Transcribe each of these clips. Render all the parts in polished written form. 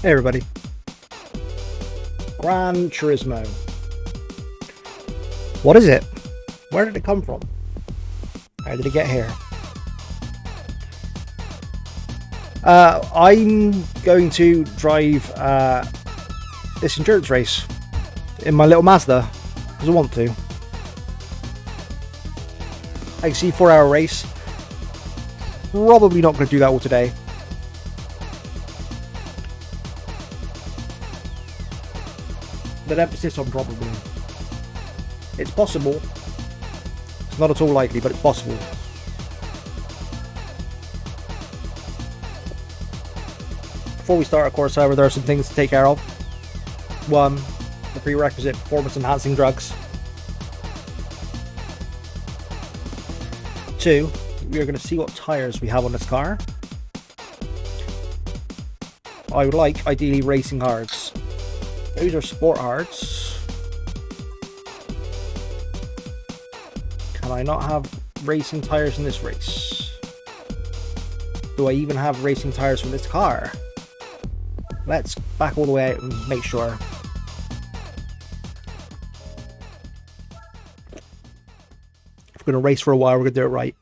Hey everybody. Gran Turismo. What is it? Where did it come from? How did it get here? I'm going to drive this endurance race in my little Mazda because I want to. I can see 4-hour race. Probably not going to do that all today. But emphasis on probably. It's possible. It's not at all likely, but it's possible. Before we start, of course, however, there are some things to take care of. One, the prerequisite performance-enhancing drugs. Two, we are going to see what tires we have on this car. I would like, ideally, racing hards. Those are sport hards. Can I not have racing tires in this race? Do I even have racing tires from this car? Let's back all the way out and make sure. If we're going to race for a while, we're going to do it right.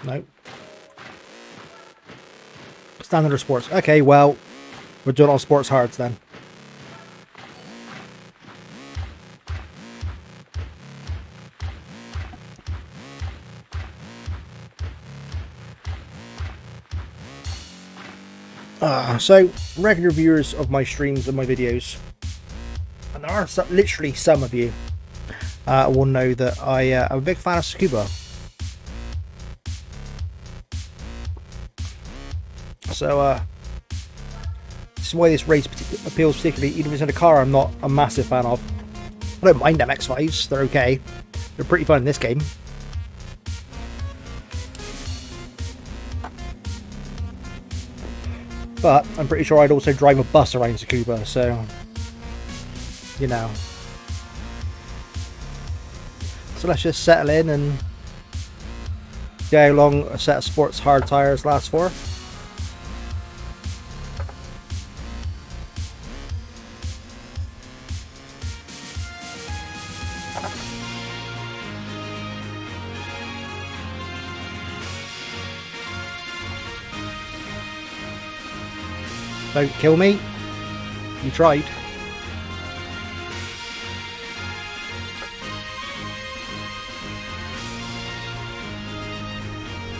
No. Standard or sports? Okay, well, we're doing all sports hards then. So, regular viewers of my streams and my videos, and there are literally some of you, will know that I'm a big fan of Tsukuba. So, this is why this race appeals particularly, even if it's in a car I'm not a massive fan of. I don't mind MX-5s, they're okay. They're pretty fun in this game. But I'm pretty sure I'd also drive a bus around Tsukuba, so, you know. So let's just settle in and see how long a set of sports hard tyres lasts for. Don't kill me. You tried.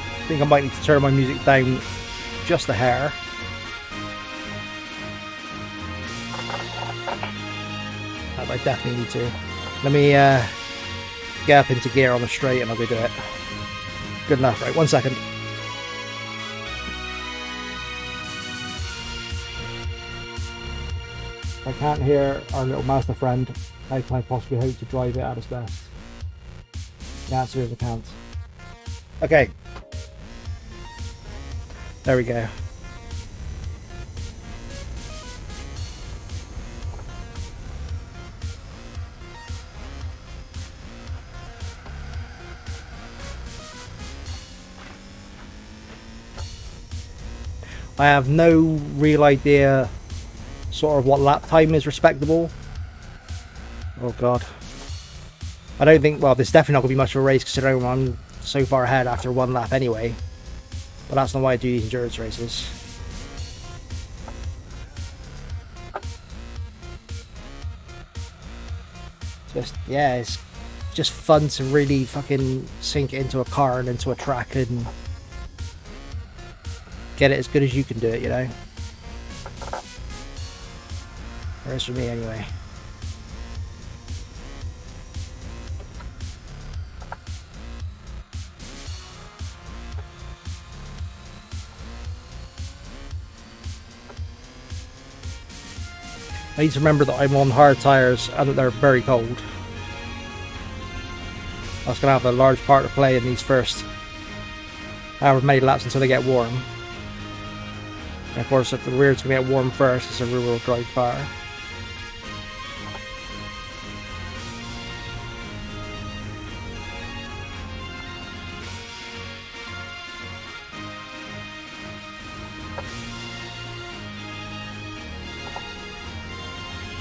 I think I might need to turn my music down just a hair. I definitely need to. Let me get up into gear on the straight and I'll go do it. Good enough, right? 1 second. If I can't hear our little Mazda friend, how can I possibly hope to drive it at its best? The answer is I can't. Okay. There we go. I have no real idea sort of what lap time is respectable. Oh god. I don't think, well, there's definitely not going to be much of a race considering I'm so far ahead after one lap anyway. But that's not why I do these endurance races. Just, yeah, it's just fun to really fucking sink it into a car and into a track and get it as good as you can do it, you know? Or is for me anyway. I need to remember that I'm on hard tyres and that they're very cold. That's going to have a large part to play in these first however many laps until they get warm. And of course, if the rear's going to get warm first, it's a rear-wheel drive car.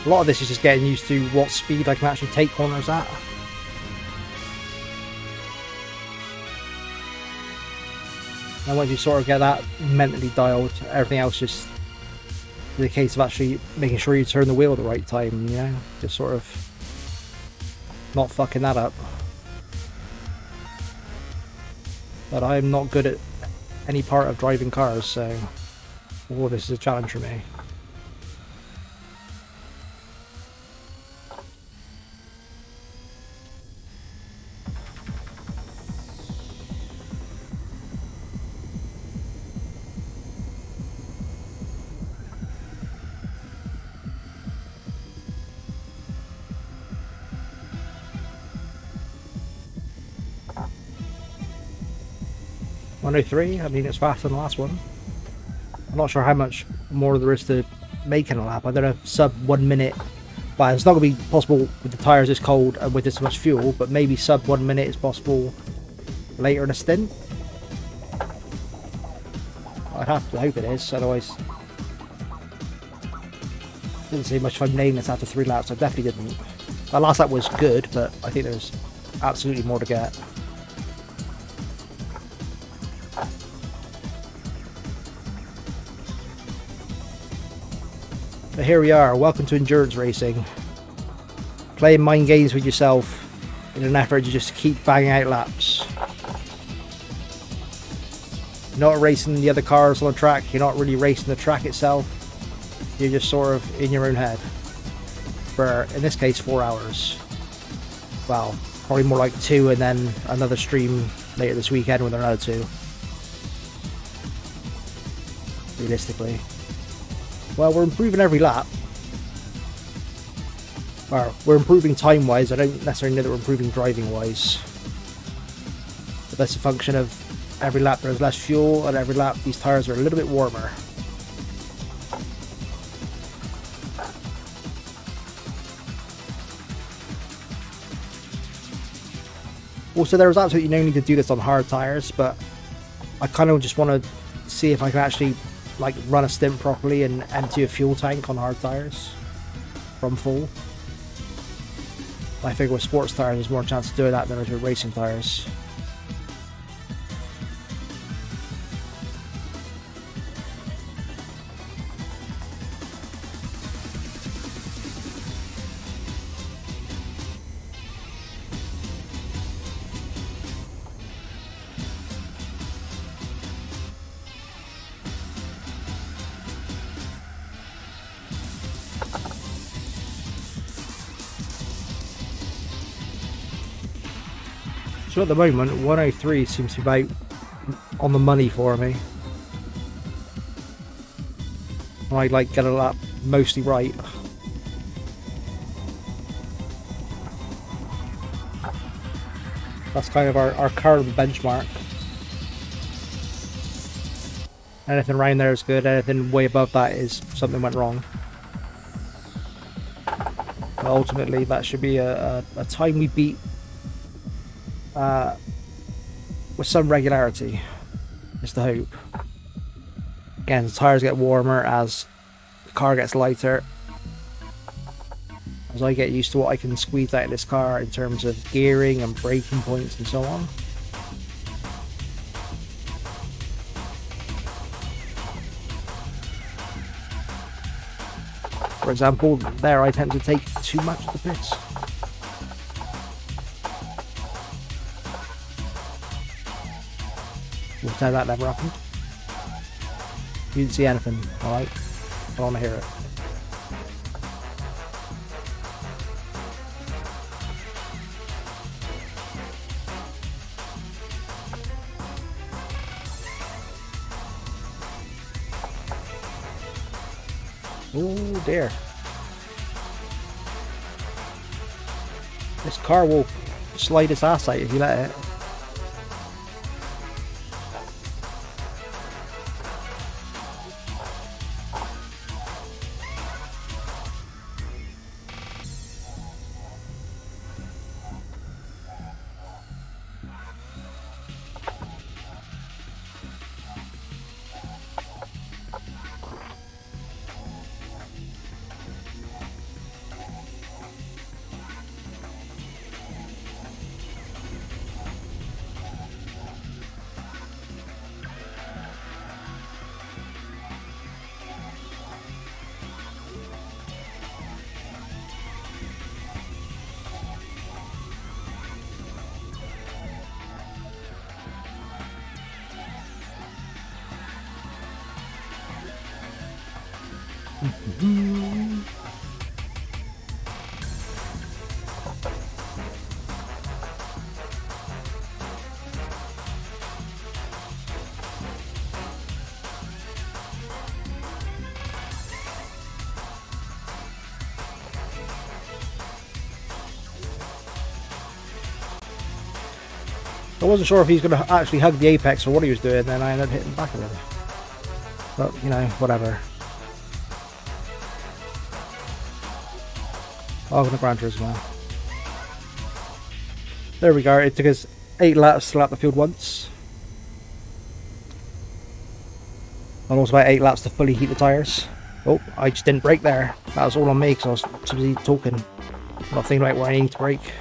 A lot of this is just getting used to what speed I can actually take corners at. And once you sort of get that mentally dialed, everything else just is a case of actually making sure you turn the wheel at the right time, you know? Just sort of not fucking that up. But I'm not good at any part of driving cars, so this is a challenge for me. .103, I mean it's faster than the last one. I'm not sure how much more there is to make in a lap. I don't know, sub 1 minute. Well, it's not going to be possible with the tyres this cold and with this much fuel, but maybe sub 1 minute is possible later in a stint. I'd have to hope it is, otherwise didn't see much fun nailing this after 3 laps. I definitely didn't. That last lap was good, but I think there's absolutely more to get. But here we are, welcome to endurance racing. Playing mind games with yourself in an effort to just keep banging out laps. You're not racing the other cars on the track, you're not really racing the track itself. You're just sort of in your own head. For, in this case, 4 hours. Well, probably more like 2 and then another stream later this weekend with another 2. Realistically. Well, we're improving every lap. Or, we're improving time-wise. I don't necessarily know that we're improving driving-wise. But that's a function of every lap there's less fuel, and every lap these tyres are a little bit warmer. Also, there was absolutely no need to do this on hard tyres, but I kind of just want to see if I can actually like run a stint properly and empty a fuel tank on hard tyres from full. I figure with sports tyres there's more chance of doing that than with racing tyres. So at the moment, 103 seems to be about on the money for me. I like get a lap mostly right. That's kind of our current benchmark. Anything around there is good, anything way above that is something went wrong. But ultimately that should be a time we beat with some regularity, is the hope. Again, the tyres get warmer as the car gets lighter. As I get used to what I can squeeze out of this car in terms of gearing and braking points and so on. For example, there I tend to take too much of the piss. We'll pretend that never happened. You didn't see anything, alright? I want to hear it. Oh dear. This car will slide its ass out if you let it. I wasn't sure if he's going to actually hug the apex or what he was doing, then I ended up hitting the back of him. But, you know, whatever. Oh, the Gran Turismo. There we go, it took us 8 laps to lap the field once. And also about 8 laps to fully heat the tyres. Oh, I just didn't brake there. That was all on me because I was too busy talking. Not thinking about where I need to brake.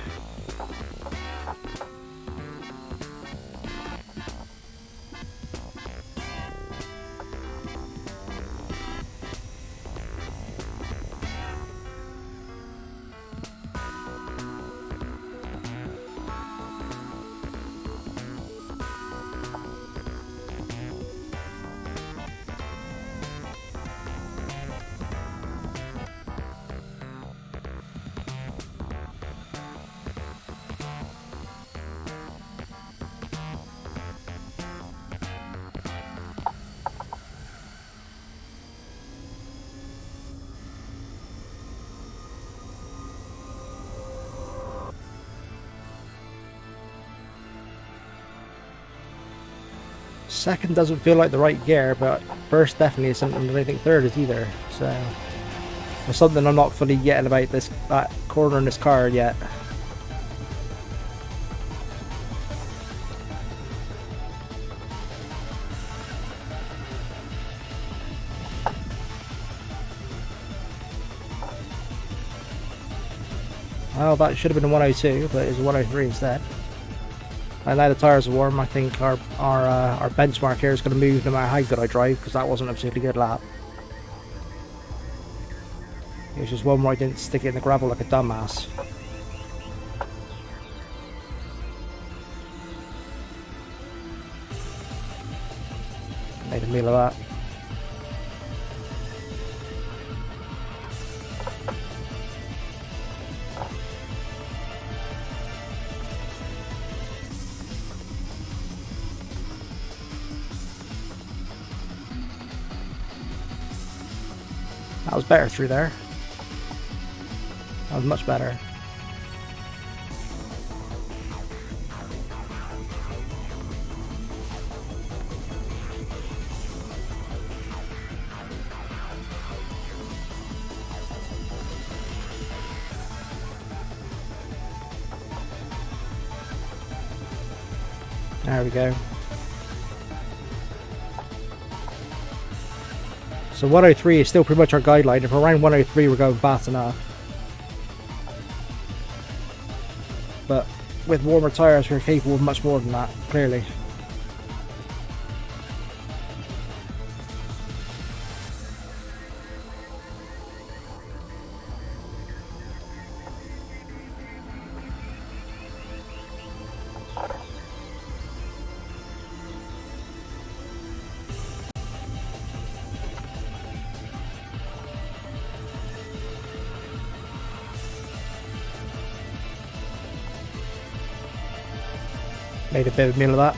Second doesn't feel like the right gear, but first definitely is something that I don't think third is either. So there's something I'm not fully getting about that corner in this car yet. Well, that should have been a 102, but it's a 103 instead. And now the tyres are warm, I think our benchmark here is going to move no matter how good I drive, because that wasn't a particularly good lap. It was just one where I didn't stick it in the gravel like a dumbass. Made a meal of that. That was better through there. That was much better. There we go. So 103 is still pretty much our guideline. If we're around 103, we're going fast enough. But with warmer tyres, we're capable of much more than that, clearly. Made a bit of a meal of that.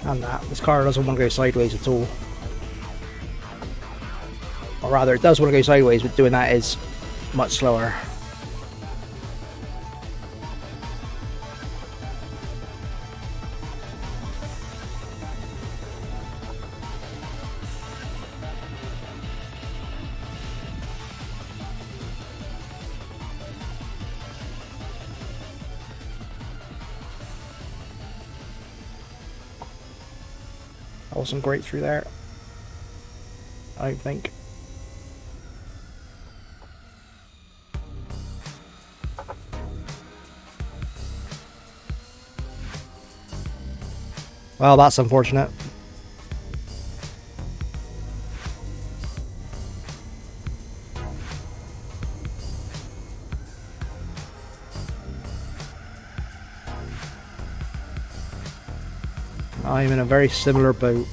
And that. This car doesn't want to go sideways at all. Or rather, it does want to go sideways, but doing that is much slower. That wasn't great through there, I don't think. Well, that's unfortunate. I'm in a very similar boat.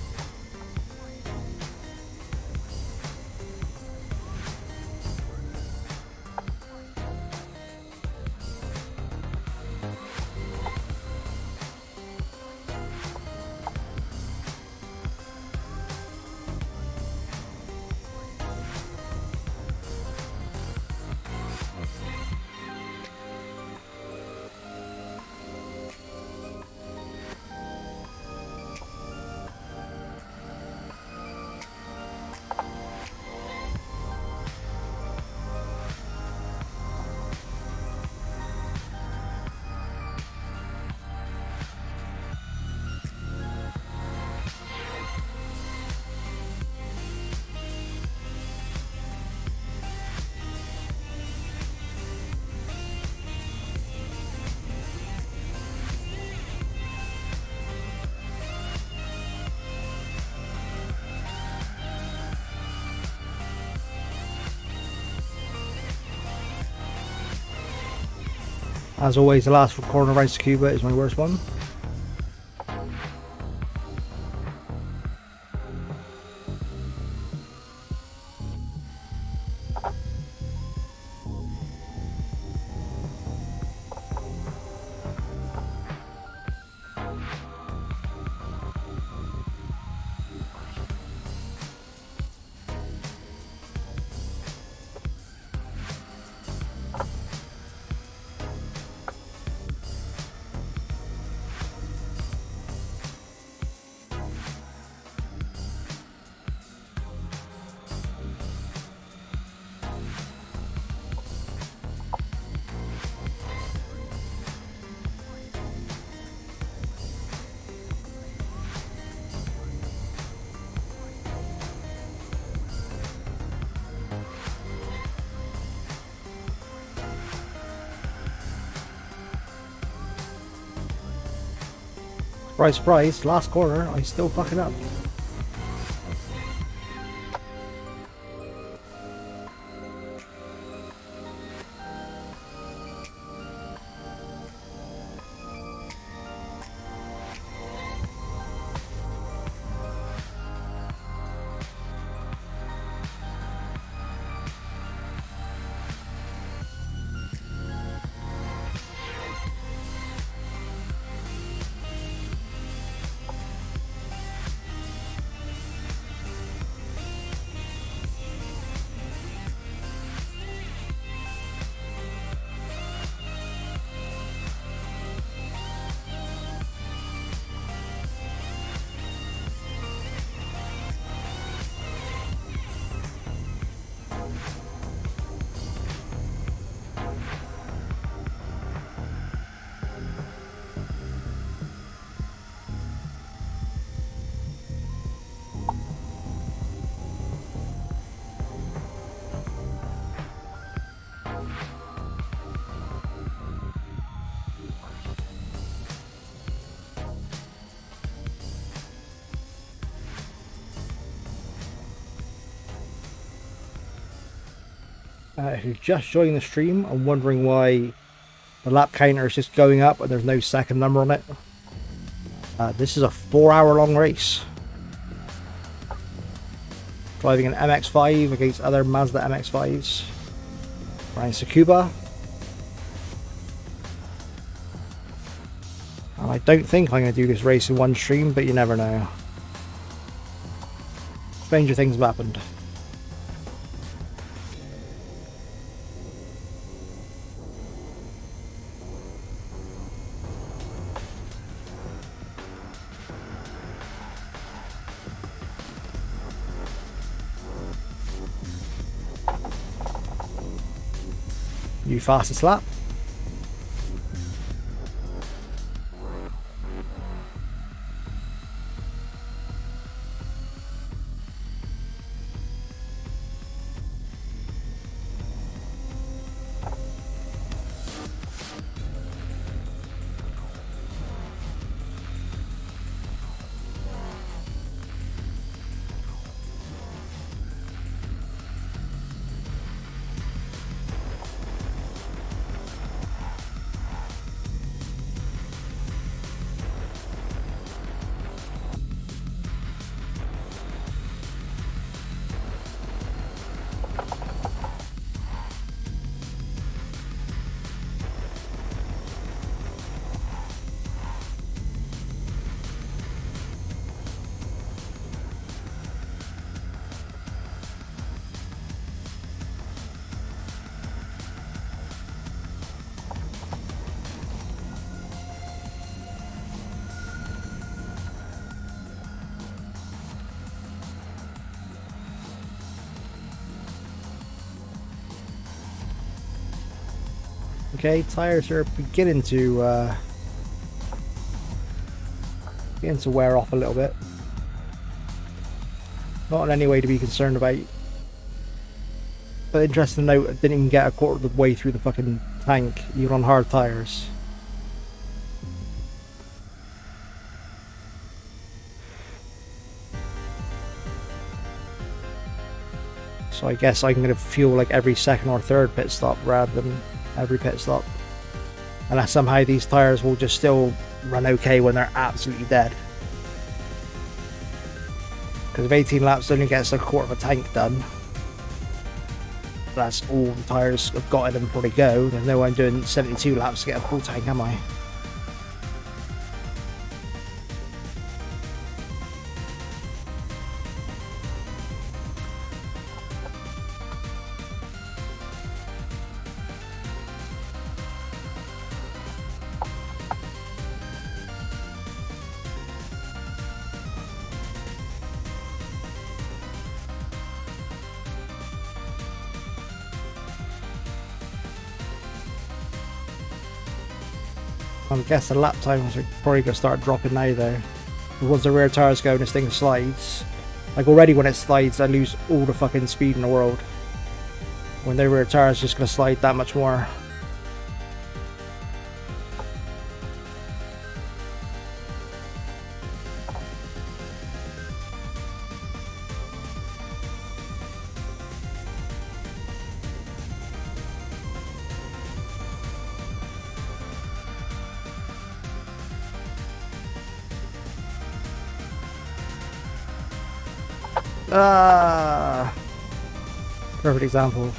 As always, the last corner around Tsukuba is my worst one. Surprise, surprise, last corner, I still fucking up. If you're just joining the stream and wondering why the lap counter is just going up and there's no second number on it, this is a 4-hour long race. Driving an MX-5 against other Mazda MX-5s. Around Tsukuba. And I don't think I'm going to do this race in one stream, but you never know. Stranger things have happened. New fastest lap. Okay, tires are beginning to wear off a little bit. Not in any way to be concerned about. But interesting to note, I didn't even get a quarter of the way through the fucking tank, even on hard tires. So I guess I'm going to fuel like every second or third pit stop rather than every pit stop. Unless somehow these tires will just still run okay when they're absolutely dead. Because if 18 laps only gets a quarter of a tank done, that's all the tires have got in them before they go. There's no way I'm doing 72 laps to get a full tank, am I? I guess the lap times are probably going to start dropping now though. Once the rear tires go and this thing slides, like already when it slides I lose all the fucking speed in the world. When the rear tires just going to slide that much more. Ah, perfect example.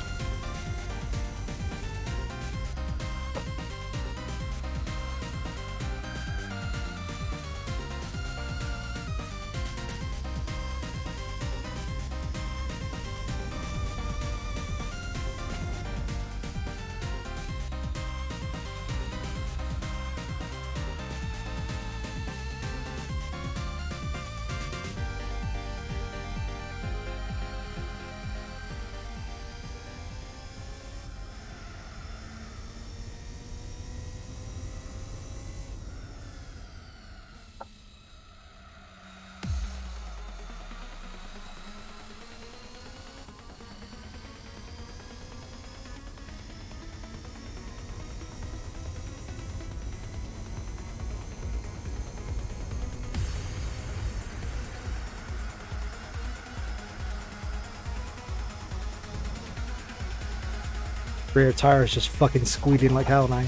Rear tires just fucking squealing like hell now.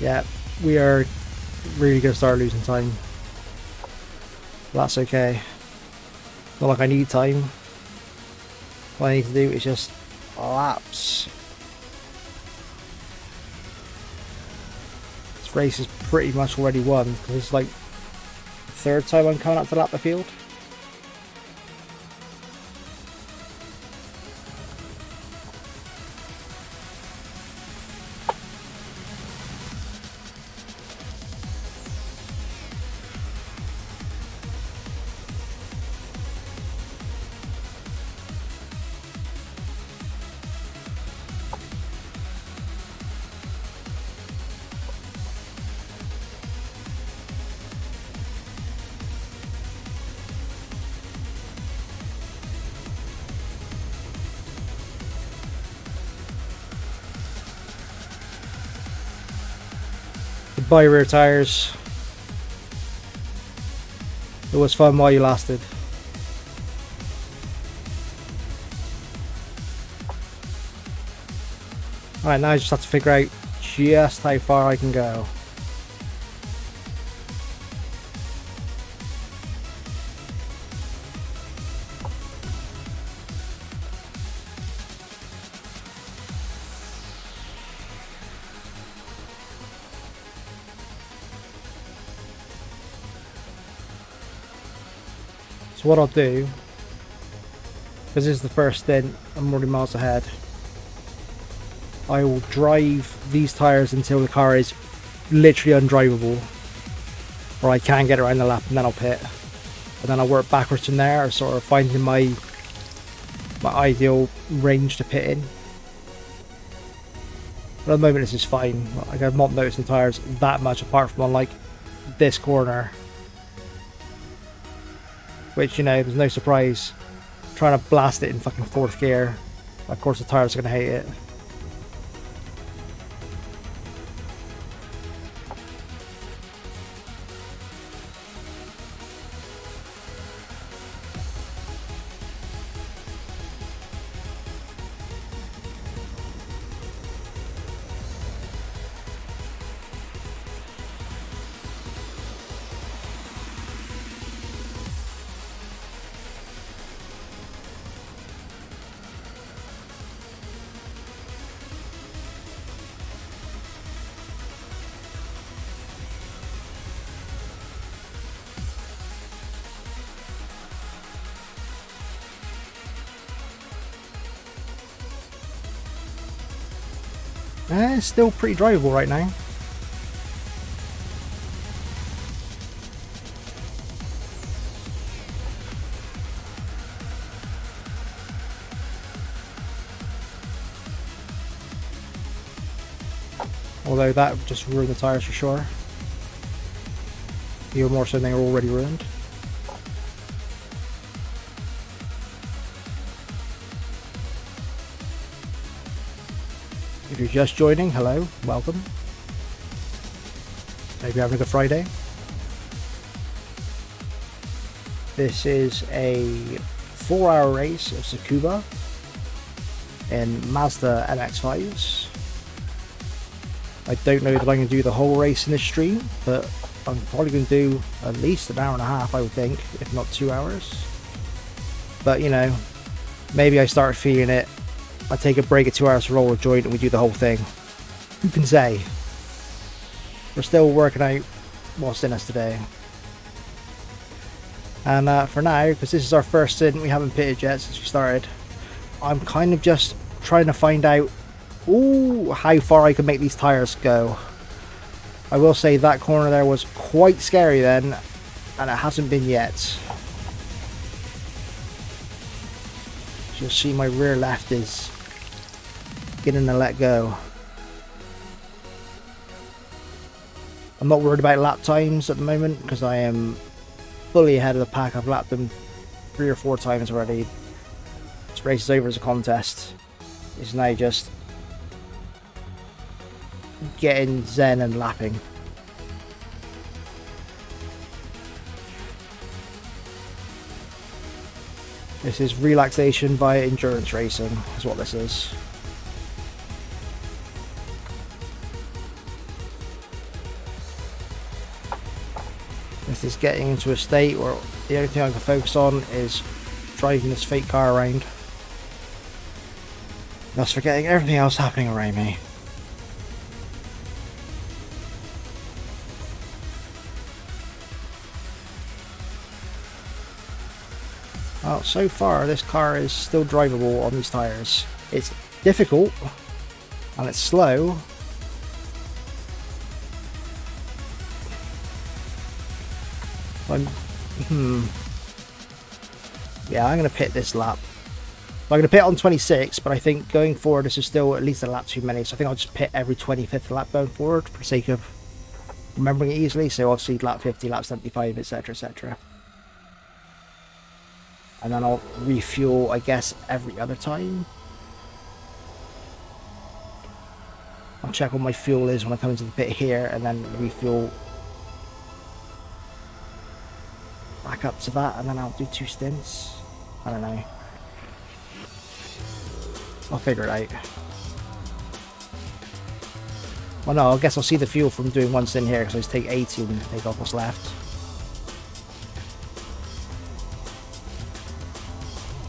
Yeah, we are really gonna start losing time. That's okay. Not like I need time. What I need to do is just laps. This race is pretty much already won because it's like the third time I'm coming up to lap the field. Goodbye rear tires. It was fun while you lasted. Alright, now I just have to figure out just how far I can go. So what I'll do, because this is the first stint, I'm already miles ahead, I will drive these tyres until the car is literally undrivable, or I can get around the lap, and then I'll pit. And then I'll work backwards from there, sort of finding my ideal range to pit in. But at the moment this is fine. Like, I've not noticed the tyres that much apart from on like this corner. Which, you know, there's no surprise. Trying to blast it in fucking 4th gear. Of course the tyres are going to hate it. It's still pretty drivable right now. Although that just ruined the tyres for sure. Even more so than they were already ruined. If you're just joining, hello, welcome. Maybe you're having a good Friday. This is a 4-hour race of Tsukuba in Mazda MX-5s. I don't know if I'm going to do the whole race in this stream, but I'm probably going to do at least an hour and a half, I would think, if not 2 hours. But, you know, maybe I start feeling it. I take a break of 2 hours to roll a joint and we do the whole thing. Who can say? We're still working out what's in us today. And for now, because this is our first stint, we haven't pitted yet since we started, I'm kind of just trying to find out how far I can make these tyres go. I will say that corner there was quite scary then, and it hasn't been yet. You'll see my rear left is getting to let go. I'm not worried about lap times at the moment because I am fully ahead of the pack. I've lapped them 3 or 4 times already. This race is over as a contest. It's now just getting zen and lapping. This is relaxation via endurance racing, is what this is. This is getting into a state where the only thing I can focus on is driving this fake car around. Thus forgetting everything else happening around me. Well, so far this car is still drivable on these tyres. It's difficult and it's slow. Yeah, I'm going to pit this lap. I'm going to pit on 26, but I think going forward this is still at least a lap too many, so I think I'll just pit every 25th lap going forward for the sake of remembering it easily. So obviously lap 50, lap 75, etc, etc. And then I'll refuel, I guess, every other time. I'll check what my fuel is when I come into the pit here, and then refuel back up to that, and then I'll do 2 stints. I don't know. I'll figure it out. Well, no, I guess I'll see the fuel from doing 1 stint here, because I just take 80 and take off what's left.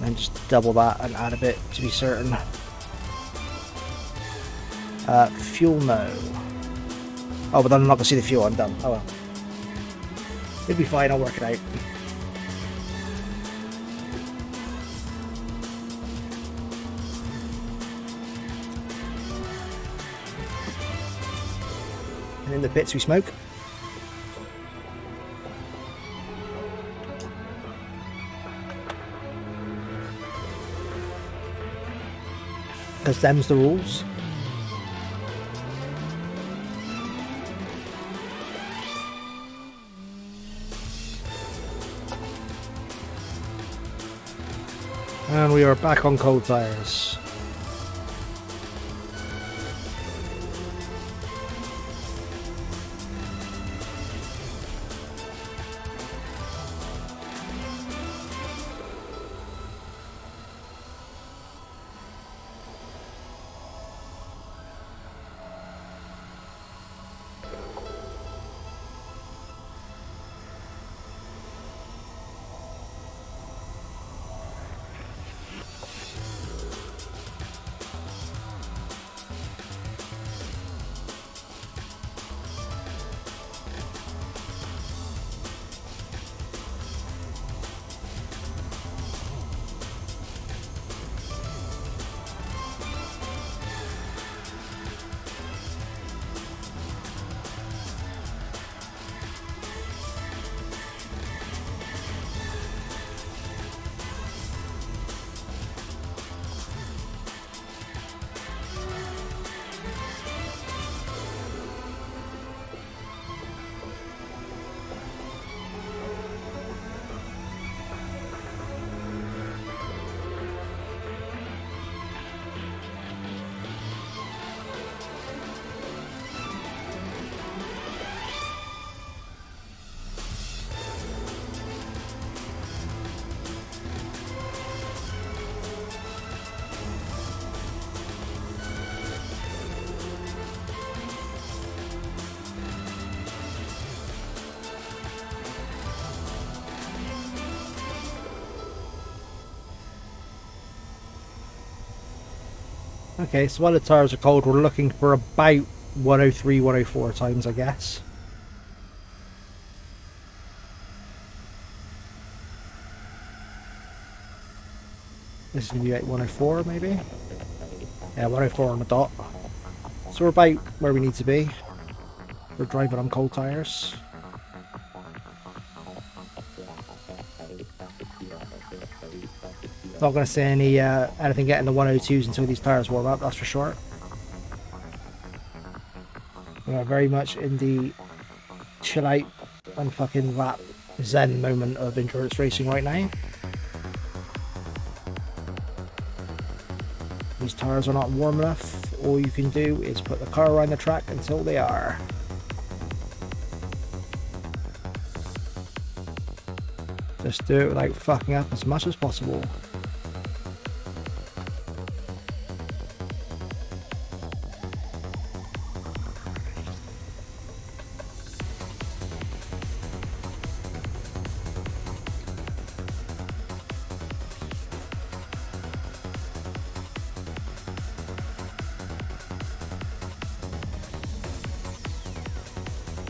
And just double that and add a bit to be certain. Fuel, no. Oh, but then I'm not going to see the fuel, I'm done. Oh well. It'll be fine, I'll work it out. And in the pits we smoke. Because them's the rules. And we are back on cold tires. Okay, so while the tires are cold, we're looking for about 103, 104 times, I guess. This is going to be like 104, maybe? Yeah, 104 on the dot. So we're about where we need to be. We're driving on cold tires. Not going to see anything getting the 102s until these tires warm up, that's for sure. We are very much in the chill out and fucking lap zen moment of endurance racing right now. These tires are not warm enough. All you can do is put the car around the track until they are. Just do it without fucking up as much as possible.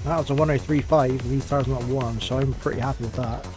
That was a 103.5 and these tires are not warm, so I'm pretty happy with that.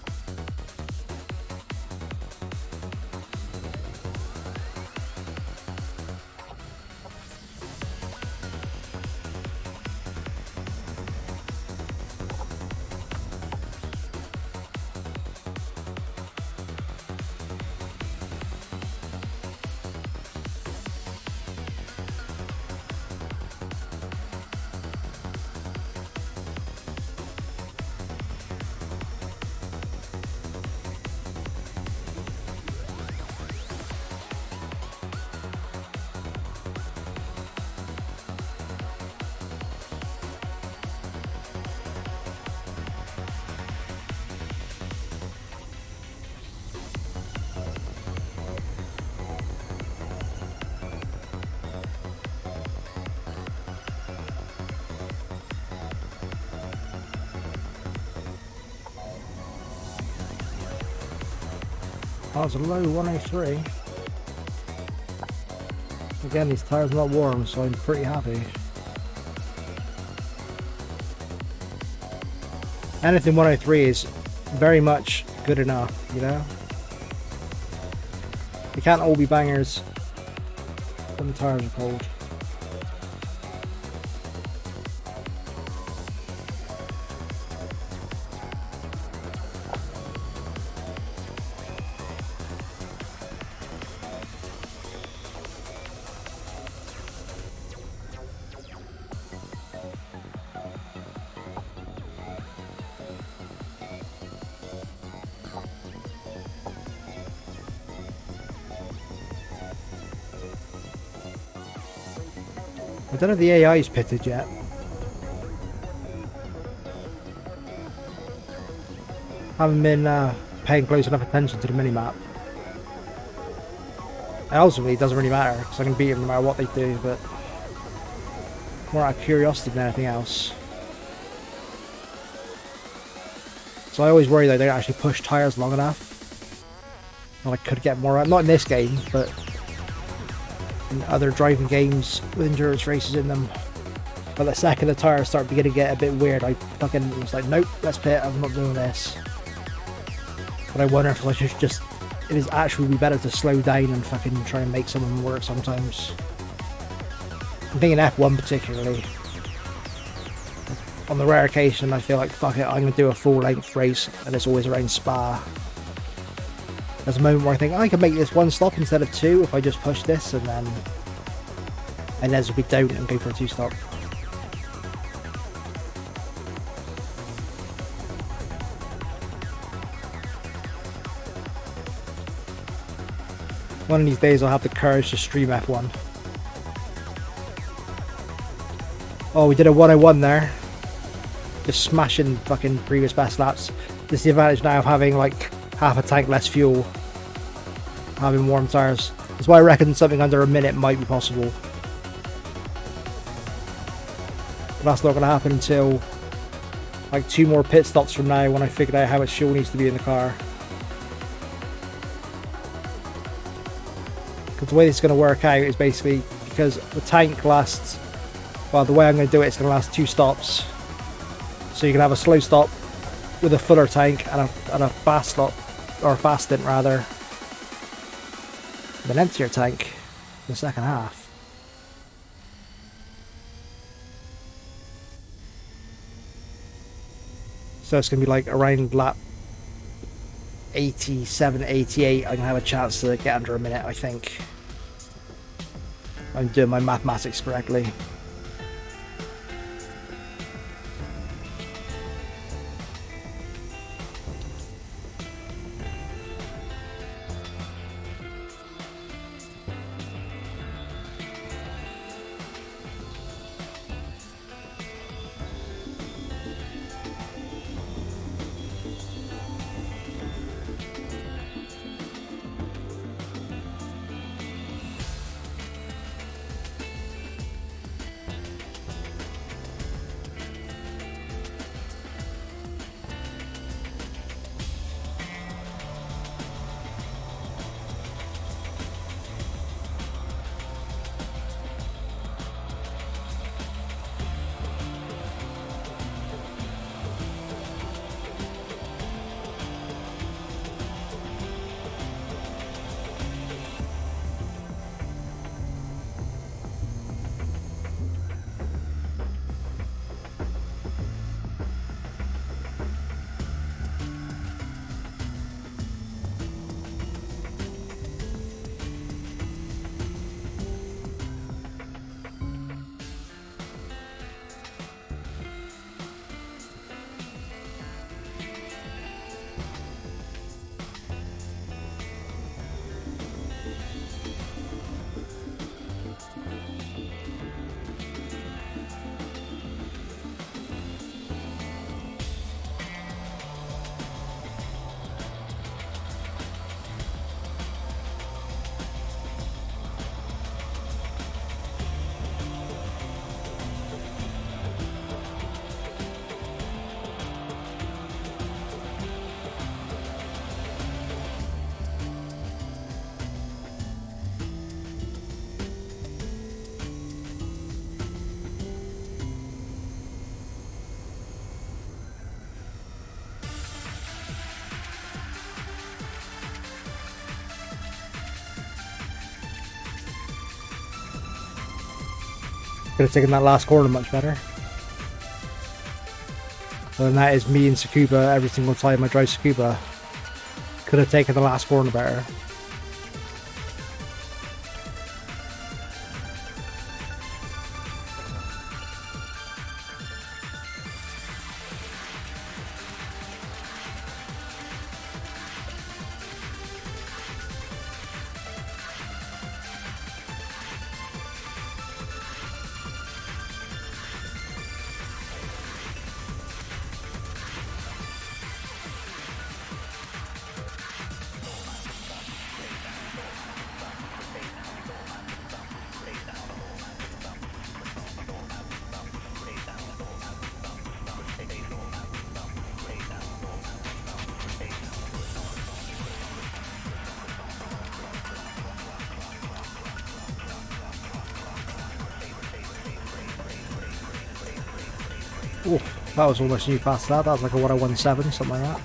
That was a low 103. Again, these tires are not warm, so I'm pretty happy. Anything 103 is very much good enough, you know? They can't all be bangers when the tires are cold. I don't know if the AI is pitted yet. Haven't been paying close enough attention to the minimap. And ultimately, it doesn't really matter, because I can beat them no matter what they do, but more out of curiosity than anything else. So I always worry that they don't actually push tyres long enough. And I could get more out, not in this game, but in other driving games with endurance races in them. But the second the tyres start beginning to get a bit weird, I fucking was like, nope, let's pit, I'm not doing this. But I wonder if I should just, it is actually be better to slow down and fucking try and make some of them work sometimes. I'm thinking F1 particularly. On the rare occasion I feel like, fuck it, I'm going to do a full length race and it's always around Spa. There's a moment where I think, I can make this one stop instead of two if I just push this, and then inevitably don't and go for a two stop. One of these days I'll have the courage to stream F1. Oh, we did a 101 there. Just smashing fucking previous best laps. This is the advantage now of having like half a tank less fuel. Having warm tyres. That's why I reckon something under a minute might be possible. But that's not going to happen until like 2 more pit stops from now, when I figured out how much fuel needs to be in the car. Because the way this is going to work out is basically because the tank lasts, well, the way I'm going to do it, it's going to last 2 stops. So you can have a slow stop with a fuller tank and a fast stop, or a fast stint rather, with an emptier tank in the second half. So it's going to be like around lap 87, 88, I'm going to have a chance to get under a minute, I think. I'm doing my mathematics correctly. Could have taken that last corner much better. And that is me and Tsukuba every single time I drive Tsukuba. Could have taken the last corner better. Oh, that was almost new past that. That was like a 1017, something like that.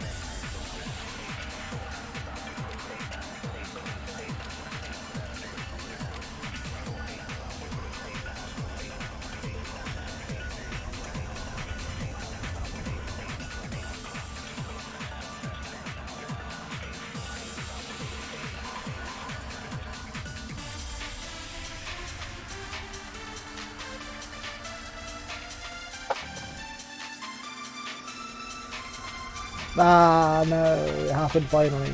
Ah, no, it happened finally.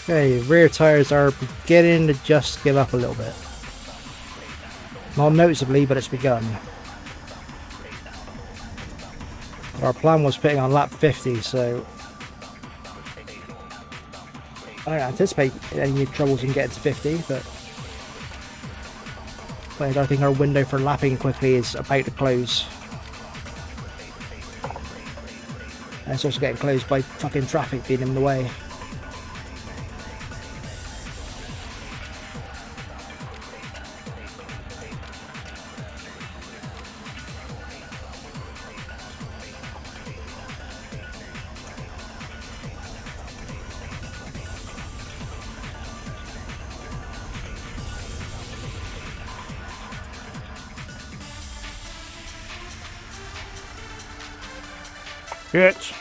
Okay, rear tires are beginning to just give up a little bit. Not noticeably, but it's begun. Our plan was putting on lap 50, so I don't anticipate any troubles in getting to 50, but I think our window for lapping quickly is about to close. And it's also getting closed by fucking traffic being in the way. Bitch.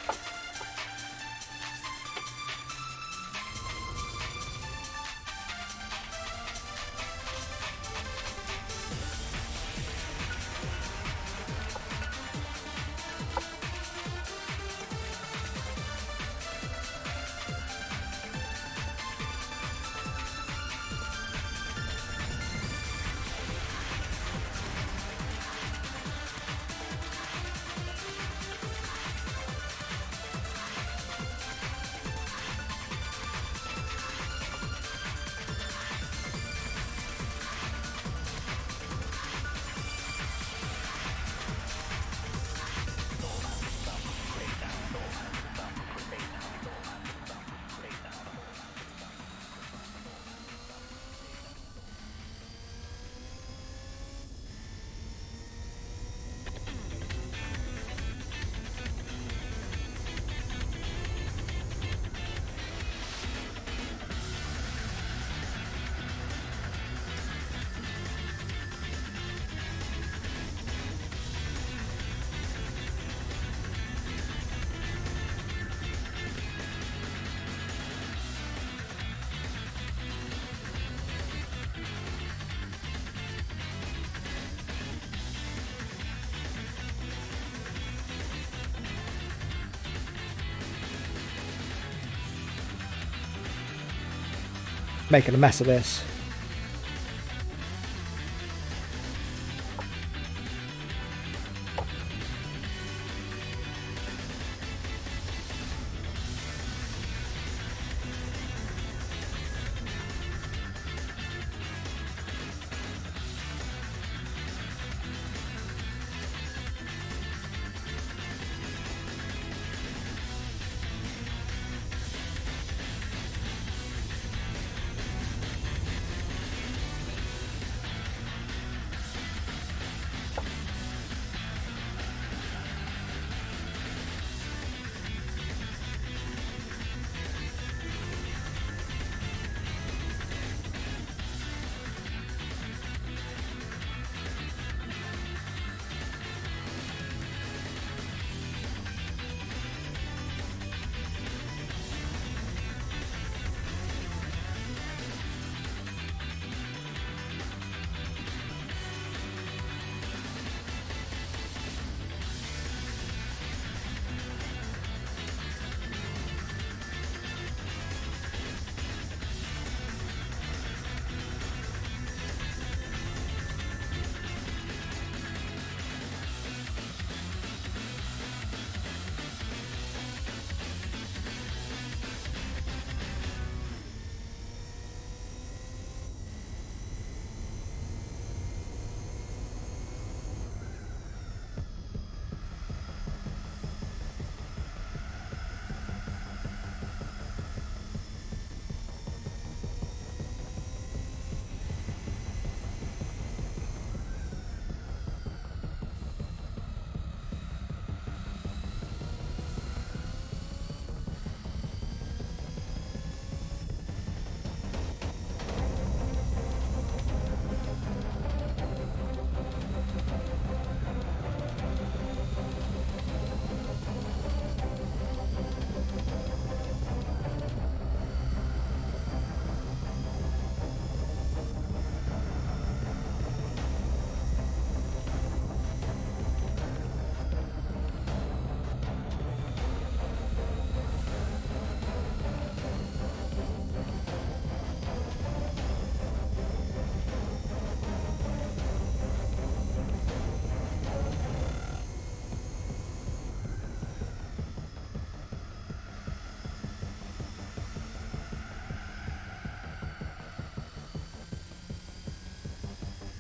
Making a mess of this.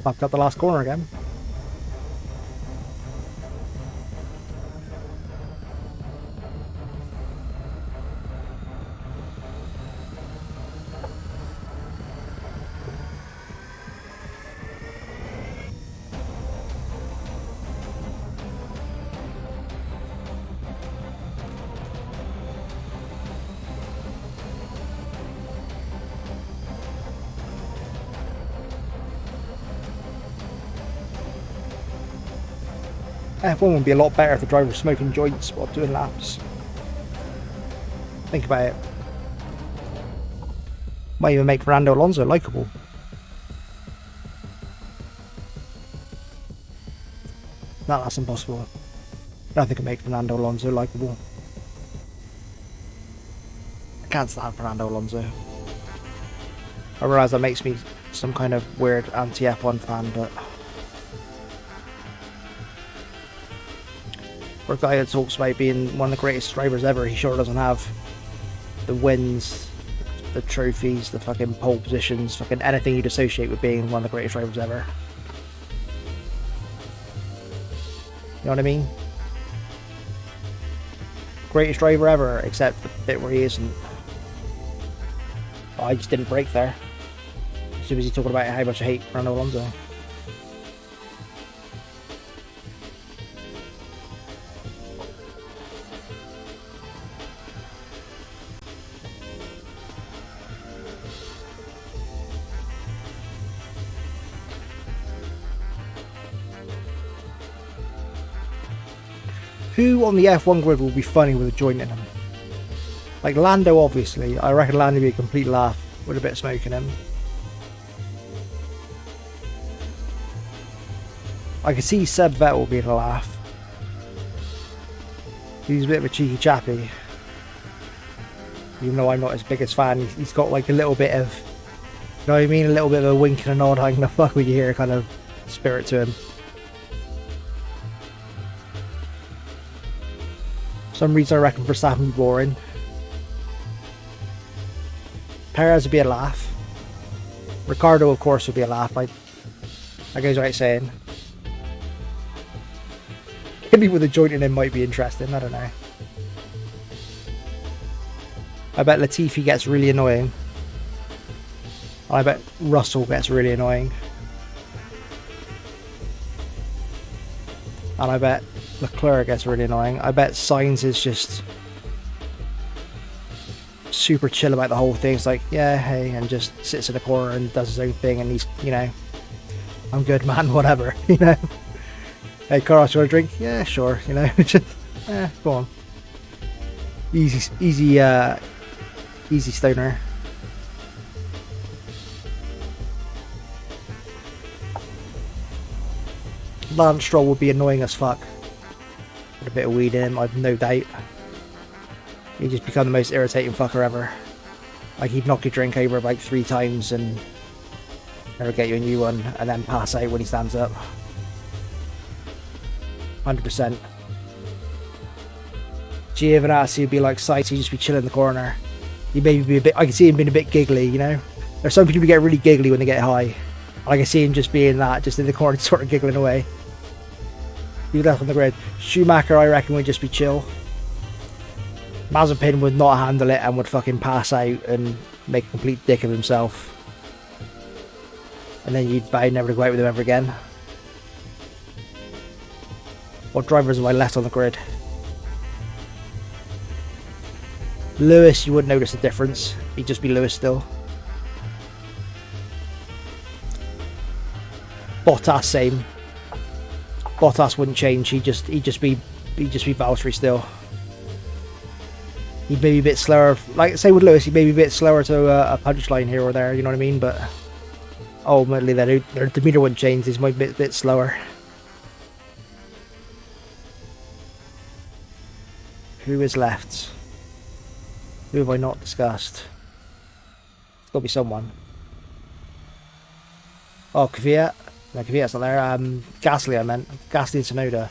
Fucked up the last corner again. F1 would be a lot better if the driver was smoking joints while doing laps. Think about it. Might even make Fernando Alonso likeable. No, that's impossible. Nothing can make Fernando Alonso likeable. I can't stand Fernando Alonso. I realise that makes me some kind of weird anti-F1 fan, but... For a guy that talks about being one of the greatest drivers ever, he sure doesn't have the wins, the trophies, the fucking pole positions, fucking anything you'd associate with being one of the greatest drivers ever. You know what I mean? Greatest driver ever, except the bit where he isn't. Oh, I just didn't break there. As soon as he's talking about how much I hate Fernando Alonso. Who on the F1 grid will be funny with a joint in him? Like Lando, obviously. I reckon Lando would be a complete laugh with a bit of smoke in him. I could see Seb Vettel being a laugh. He's a bit of a cheeky chappy. Even though I'm not his biggest fan, he's got like a little bit of, you know what I mean? A little bit of a wink and a nod, I'm gonna fuck with you here kind of spirit to him. For some reason I reckon Verstappen would be boring. Perez would be a laugh. Ricardo, of course, would be a laugh. Like, that goes without saying. Maybe with a joint in him might be interesting, I don't know. I bet Latifi gets really annoying. And I bet Russell gets really annoying. And I bet Leclerc gets really annoying. I bet Sainz is just super chill about the whole thing. It's like, yeah, hey, and just sits in a corner and does his own thing, and he's, you know, I'm good, man, whatever, you know. Hey, Carlos, you want a drink? Yeah, sure, you know, just, go on. Easy stoner. Lance Stroll would be annoying as fuck. With a bit of weed in him, I've no doubt. He'd just become the most irritating fucker ever. Like, he'd knock your drink over like 3 times and never get you a new one, and then pass out when he stands up. 100%. Giovinazzi would be like Sainz, he'd just be chilling in the corner. He'd maybe be a bit, I can see him being a bit giggly, you know? There's some people who get really giggly when they get high. I can see him just being that, just in the corner, sort of giggling away. He left on the grid. Schumacher, I reckon, would just be chill. Mazepin would not handle it and would fucking pass out and make a complete dick of himself. And then you'd vow never to go out with him ever again. What drivers have I left on the grid? Lewis, you wouldn't notice the difference. He'd just be Lewis still. Bottas, same. Bottas wouldn't change. He'd just be Valtteri still. He'd maybe a bit slower. Like, say with Lewis, he'd maybe a bit slower to a punchline here or there. You know what I mean? But ultimately, the meter wouldn't change. He's might be a bit slower. Who is left? Who have I not discussed? It's got to be someone. Oh, Kvyat. No, Kvyat's not there. Gasly, I meant. Gasly and Tsunoda.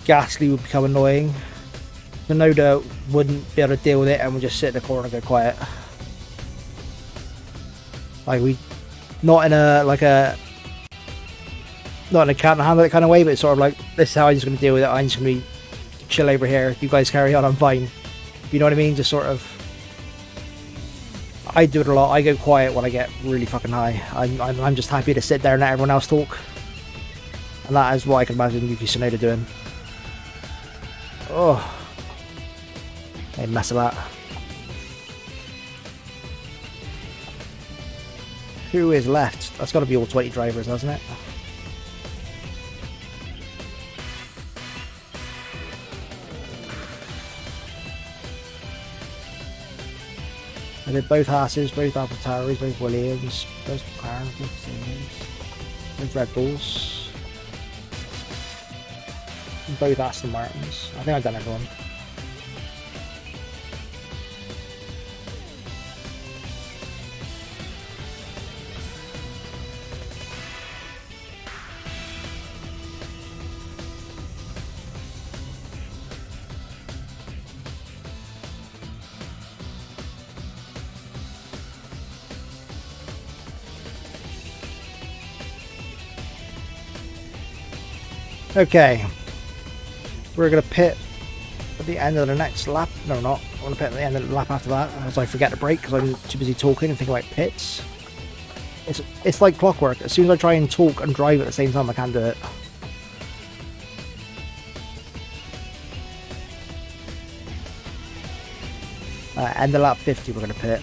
Gasly would become annoying. Tsunoda wouldn't be able to deal with it and would just sit in the corner and go quiet. Like, Not in a like a not in a can't handle it kind of way, but it's sort of like, this is how I'm just going to deal with it. I'm just going to be chill over here. You guys carry on, I'm fine. You know what I mean? Just sort of. I do it a lot. I go quiet when I get really fucking high. I'm just happy to sit there and let everyone else talk. And that is what I can imagine Yuki Tsunoda doing. Oh. Made a mess of that. Who is left? That's got to be all 20 drivers, hasn't it? I did both Haas's, both AlphaTauris, both Williams, both McLarens, both Red Bulls, and both Aston Martins. I think I've done everyone. Okay, we're going to pit at the end of the next lap. No, not. I want to pit at the end of the lap after that, as I forget to brake because I'm too busy talking and thinking about pits. It's like clockwork. As soon as I try and talk and drive at the same time, I can't do it. End of lap 50, we're going to pit.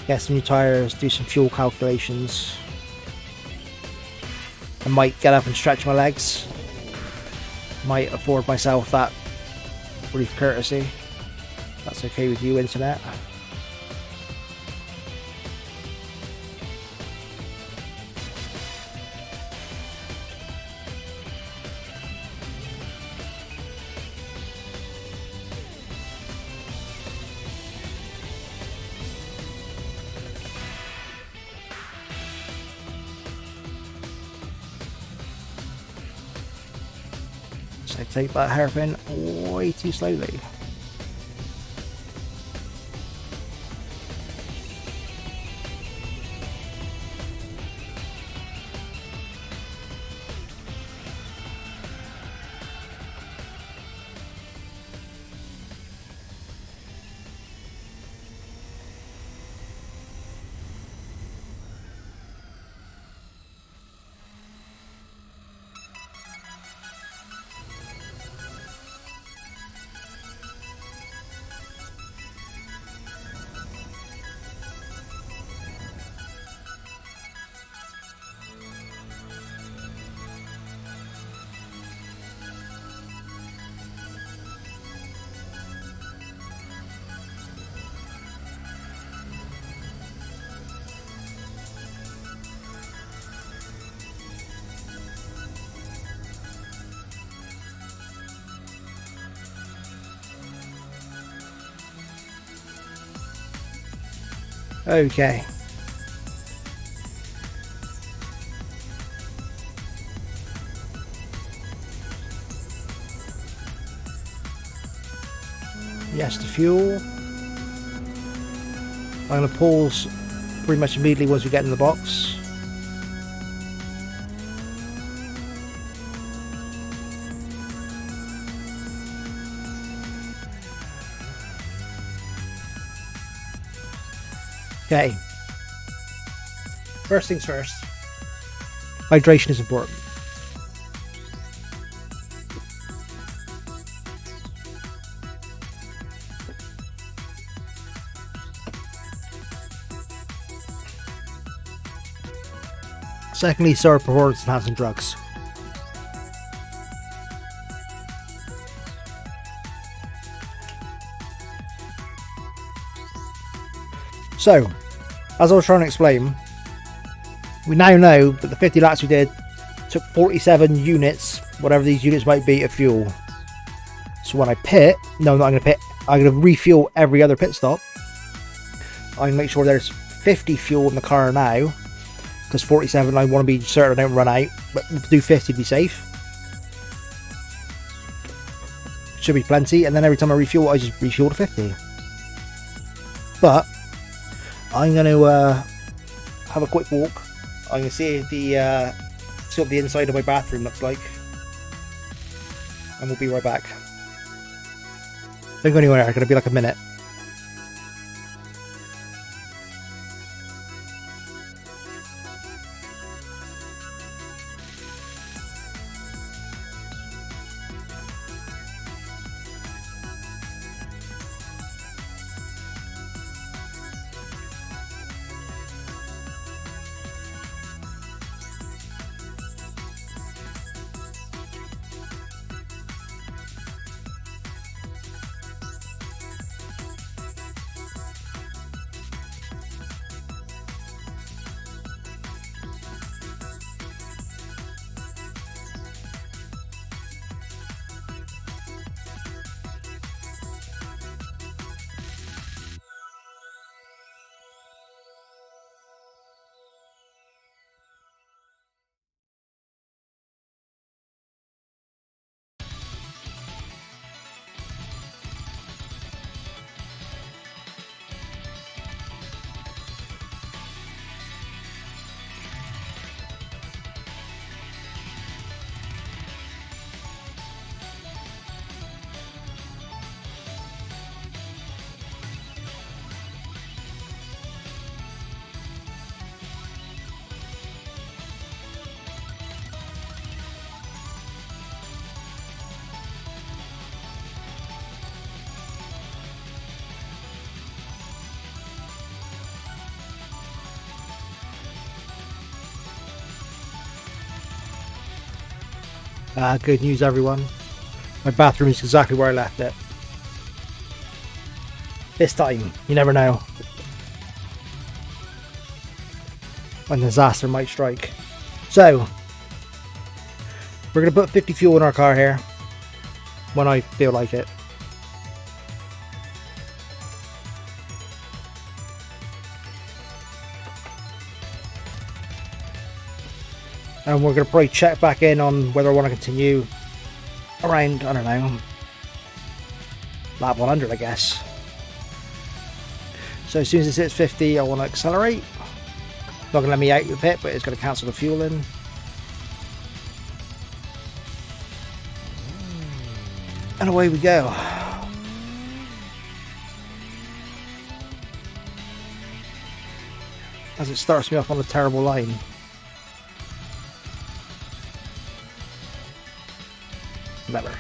Get some new tyres, do some fuel calculations. I might get up and stretch my legs. Might afford myself that brief courtesy. That's okay with you, internet. So take that hairpin way too slowly. Okay. Yes, the fuel. I'm going to pause pretty much immediately once we get in the box. Okay. First things first. Hydration is important. Secondly, start performance enhancing drugs. So, as I was trying to explain, we now know that the 50 laps we did took 47 units, whatever these units might be, of fuel. So when I pit, no, I'm not going to pit, I'm going to refuel every other pit stop. I can make sure there's 50 fuel in the car now, because 47 I want to be certain I don't run out, but to do 50 to be safe. Should be plenty, and then every time I refuel, I just refuel to 50. But I'm going to have a quick walk. I'm going to see what the inside of my bathroom looks like, and we'll be right back. Don't go anywhere. It's going to be like a minute. Good news, everyone. My bathroom is exactly where I left it. This time, you never know when disaster might strike. So, we're going to put 50 fuel in our car here when I feel like it. And we're going to probably check back in on whether I want to continue around, I don't know, lap 100, I guess. So as soon as it hits 50, I want to accelerate. Not going to let me out of the pit, but it's going to cancel the fuel in. And away we go. As it starts me off on a terrible line. Better.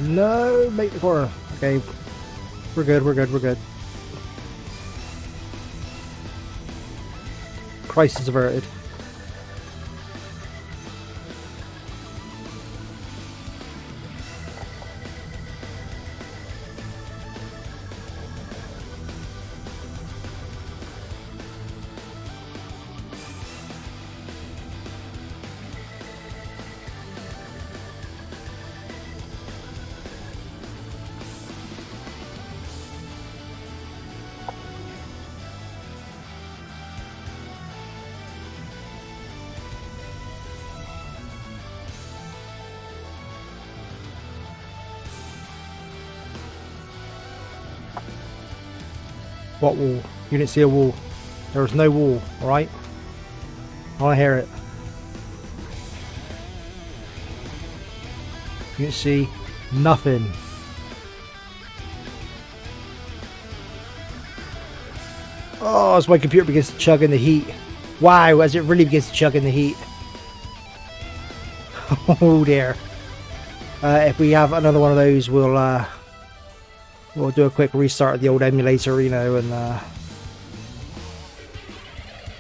No, make the corner. Okay, we're good, we're good, we're good. Crisis averted. What wall? You didn't see a wall. There was no wall, alright? I want to hear it. You didn't see nothing. Oh, as my computer begins to chug in the heat. Wow, as it really begins to chug in the heat. Oh dear. If we have another one of those, we'll do a quick restart of the old emulator, you know, and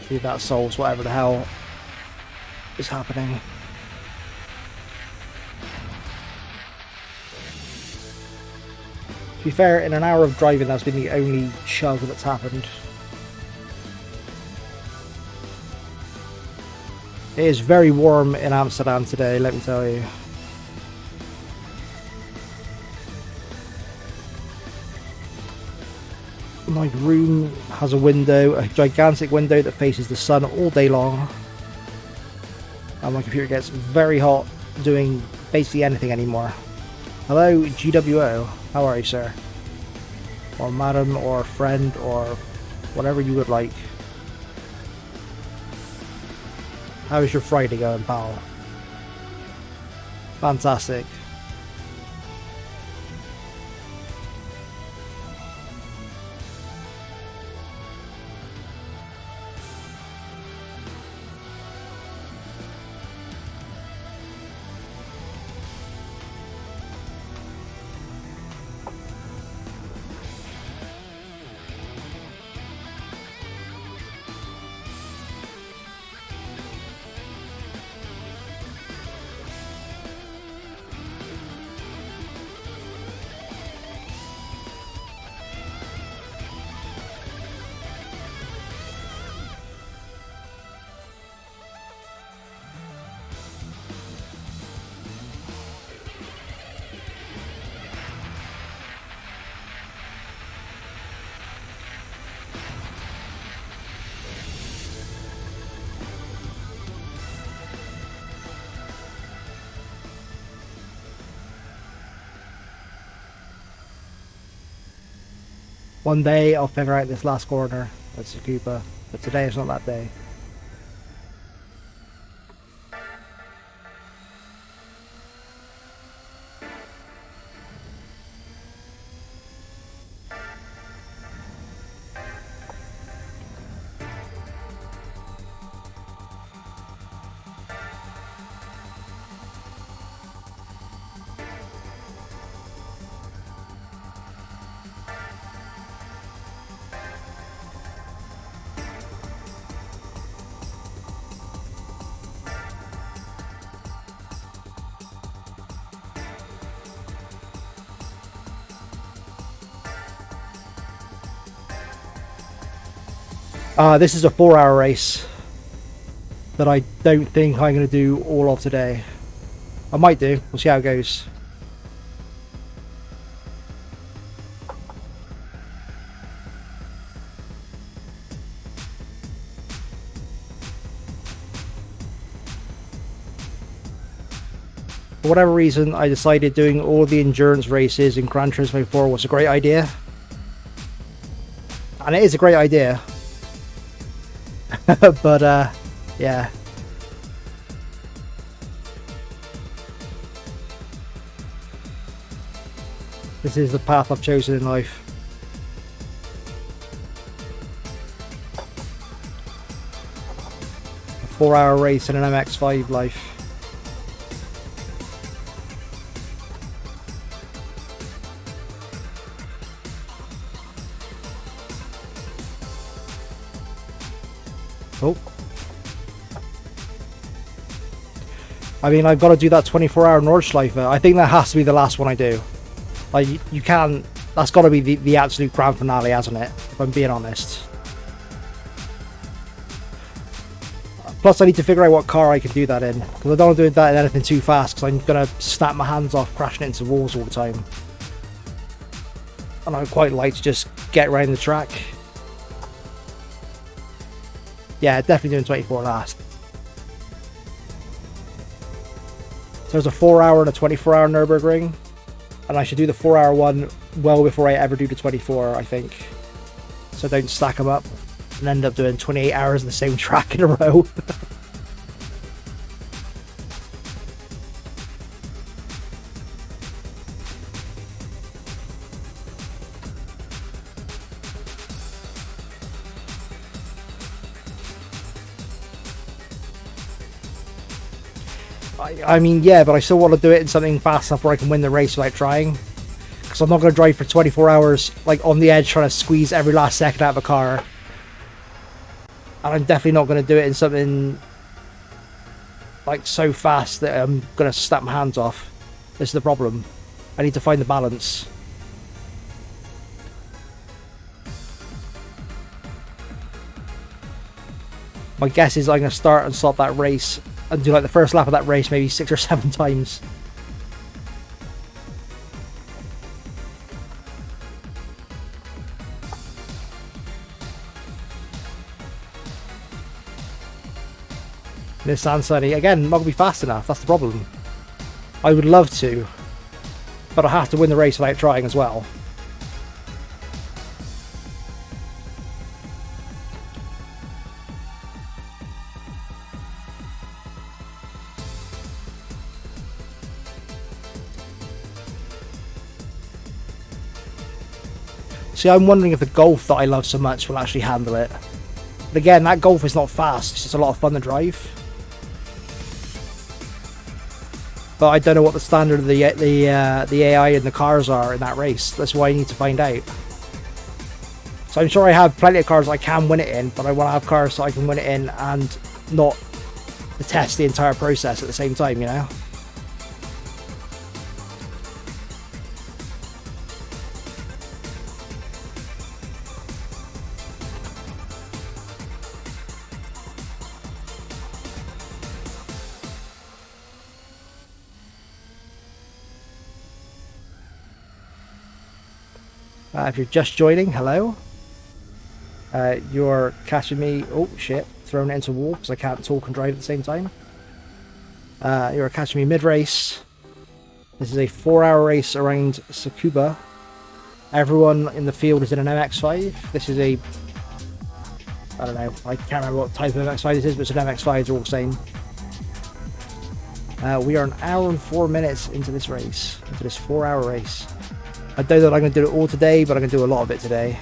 see if that solves whatever the hell is happening. To be fair, in an hour of driving, that's been the only chug that's happened. It is very warm in Amsterdam today, let me tell you. My room has a window, a gigantic window that faces the sun all day long. And my computer gets very hot doing basically anything anymore. Hello, GWO. How are you, sir? Or madam, or friend, or whatever you would like. How is your Friday going, pal? Fantastic. One day I'll figure out this last corner at Tsukuba, but today is not that day. This is a 4-hour race that I don't think I'm going to do all of today. I might do. We'll see how it goes. For whatever reason, I decided doing all the endurance races in Gran Turismo 4 was a great idea. And it is a great idea. But yeah, this is the path I've chosen in life. A 4-hour race in an MX-5 life. Oh. I mean, I've got to do that 24-hour Nordschleife. I think that has to be the last one I do. Like, you can't... That's got to be the absolute grand finale, hasn't it? If I'm being honest. Plus, I need to figure out what car I can do that in. Because I don't want to do that in anything too fast, because I'm going to snap my hands off crashing into walls all the time. And I would quite like to just get around the track. Yeah, definitely doing 24 last. So there's a 4-hour and a 24-hour Nürburgring. And I should do the 4-hour one well before I ever do the 24, I think. so I don't stack them up and end up doing 28 hours of the same track in a row. I mean, yeah, but I still want to do it in something fast enough where I can win the race without trying. Because I'm not going to drive for 24 hours, like, on the edge trying to squeeze every last second out of a car. And I'm definitely not going to do it in something, like, so fast that I'm going to snap my hands off. This is the problem. I need to find the balance. My guess is I'm going to start and stop that race and do like the first lap of that race maybe 6 or 7 times. Nissan Sunny, again, not going to be fast enough, that's the problem. I would love to, but I have to win the race without trying as well. See, I'm wondering if the Golf that I love so much will actually handle it. But again, that Golf is not fast, it's just a lot of fun to drive. But I don't know what the standard of the AI and the cars are in that race. That's why I need to find out. So I'm sure I have plenty of cars I can win it in, but I want to have cars so I can win it in and not test the entire process at the same time, you know? If you're just joining, hello. You're catching me. Oh shit! Thrown it into a wall because I can't talk and drive at the same time. You're catching me mid-race. This is a 4-hour race around Tsukuba. Everyone in the field is in an MX-5. This is a, I don't know. I can't remember what type of MX-5 this is, but it's an MX-5. They're all the same. We are an hour and 4 minutes into this race, into this 4-hour race. I don't know that I'm going to do it all today, but I'm going to do a lot of it today.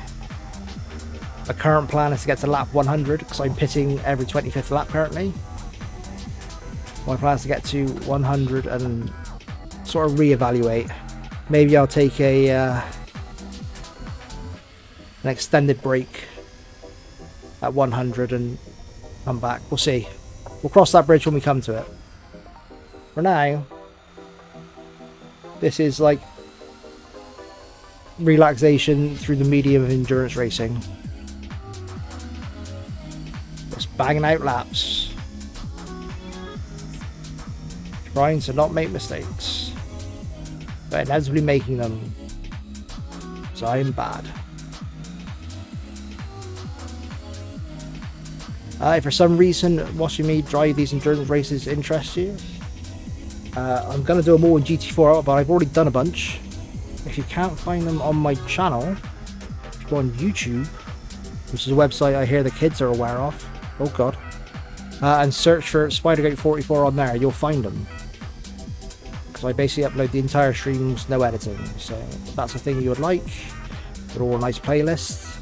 My current plan is to get to lap 100, because I'm pitting every 25th lap currently. My plan is to get to 100 and sort of re-evaluate. Maybe I'll take an extended break at 100 and come back. We'll see. We'll cross that bridge when we come to it. For now, this is like relaxation through the medium of endurance racing. Just banging out laps. Trying to not make mistakes. But inevitably making them. So I'm bad. If for some reason watching me drive these endurance races interests you, I'm going to do them all in GT4, but I've already done a bunch. If you can't find them on my channel, if you go on YouTube, which is a website I hear the kids are aware of, oh god, and search for Spidergoat44 on there, you'll find them. Because I basically upload the entire streams, no editing, so if that's a thing you would like, they're all nice playlists.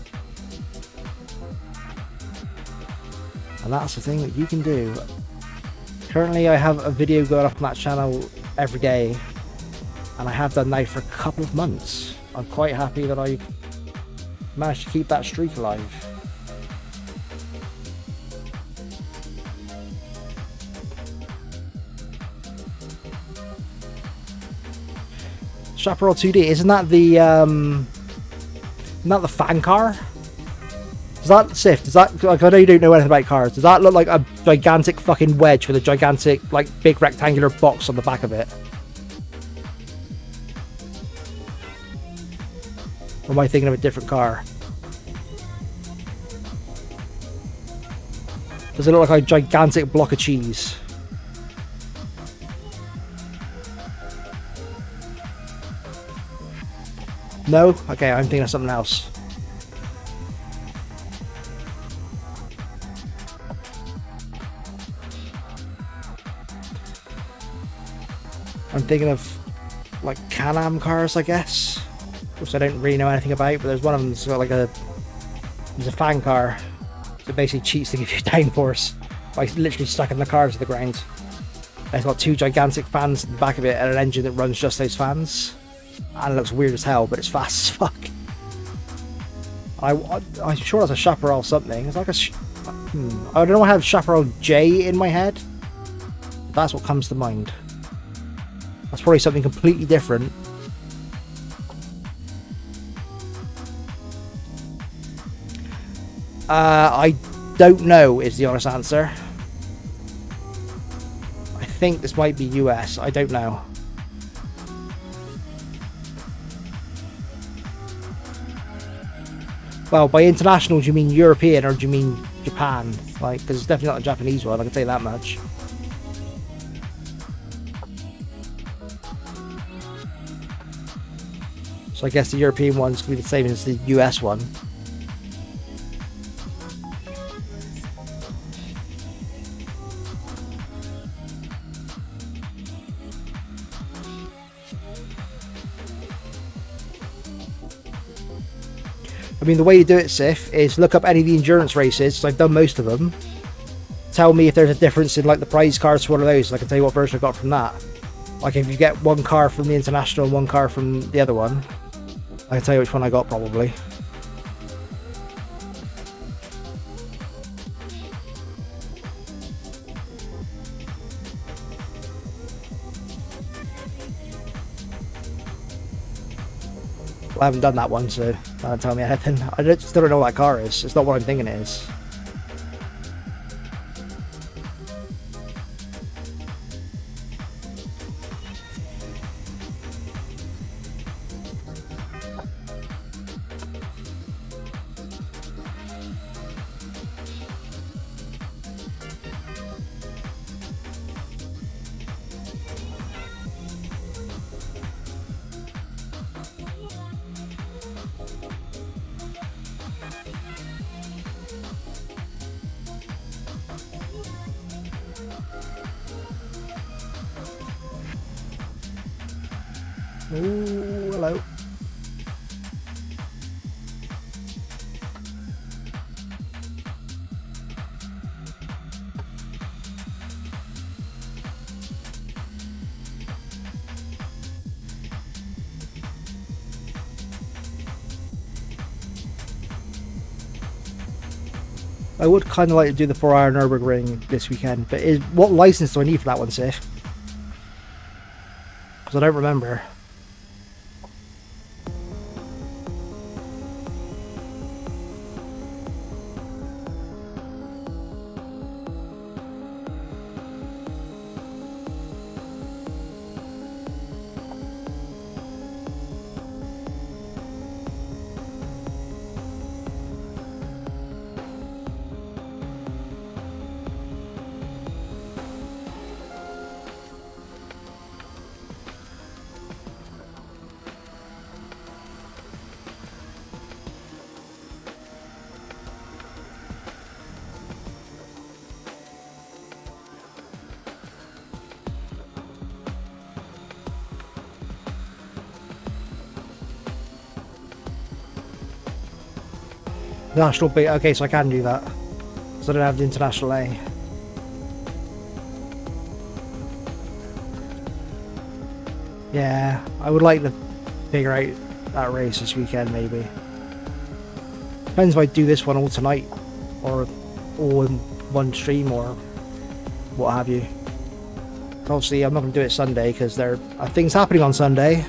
And that's the thing that you can do. Currently I have a video going up on that channel every day, and I have done now for a couple of months. I'm quite happy that I managed to keep that streak alive. Chaparral 2D, isn't that the fan car? Does that Sif? Does that, like, I know you don't know anything about cars. Does that look like a gigantic fucking wedge with a gigantic, like, big rectangular box on the back of it? Or am I thinking of a different car? Does it look like a gigantic block of cheese? No? Okay, I'm thinking of something else. thinking of like Can-Am cars, I guess, which I don't really know anything about. But there's one of them that's got like a fan car that basically cheats to give you downforce by literally stacking the car to the ground. And it's got two gigantic fans in the back of it and an engine that runs just those fans, and it looks weird as hell, but it's fast as fuck. I'm sure that's a Chaparral something. It's like a I don't know. I have Chaparral J in my head. That's what comes to mind. That's probably something completely different. I don't know is the honest answer. I think this might be US. I don't know. Well, by international, do you mean European or do you mean Japan? Like, because it's definitely not a Japanese one, I can tell you that much. So I guess the European one's going to be the same as the US one. I mean, the way to do it, Sif, is look up any of the endurance races, because I've done most of them. Tell me if there's a difference in like the prize cards for one of those, and I can tell you what version I got from that. Like if you get one car from the international and one car from the other one, I can tell you which one I got probably. Well, I haven't done that one, so that doesn't tell me anything. I still don't know what that car is. It's not what I'm thinking it is. Ooh, hello. I would kind of like to do the 4-hour Nürburgring this weekend, but what license do I need for that one, Sif? Because I don't remember. National B. Okay, so I can do that. Because I don't have the international A. Yeah, I would like to figure out that race this weekend, maybe. Depends if I do this one all tonight, or all in one stream, or what have you. Obviously, I'm not going to do it Sunday, because there are things happening on Sunday.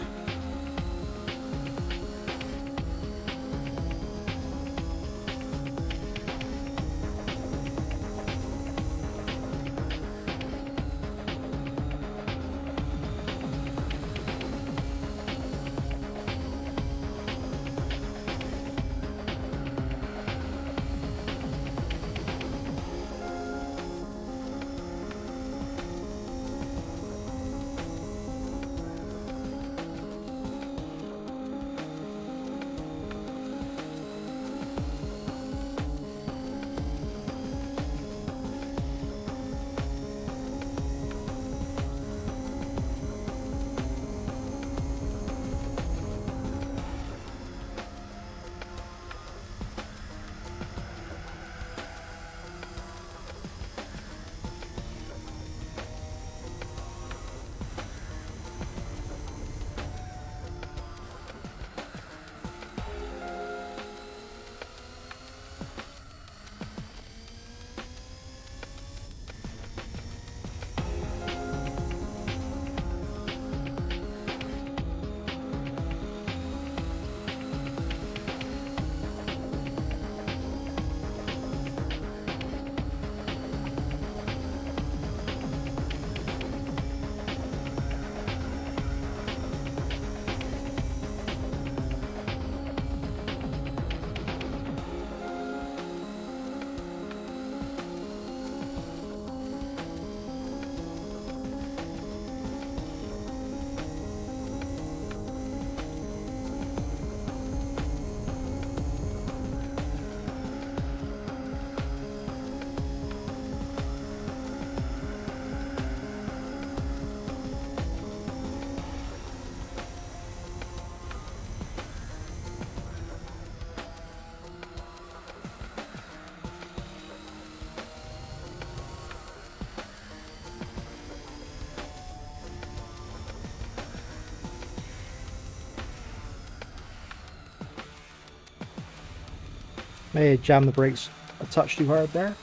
May have jammed the brakes a touch too hard there.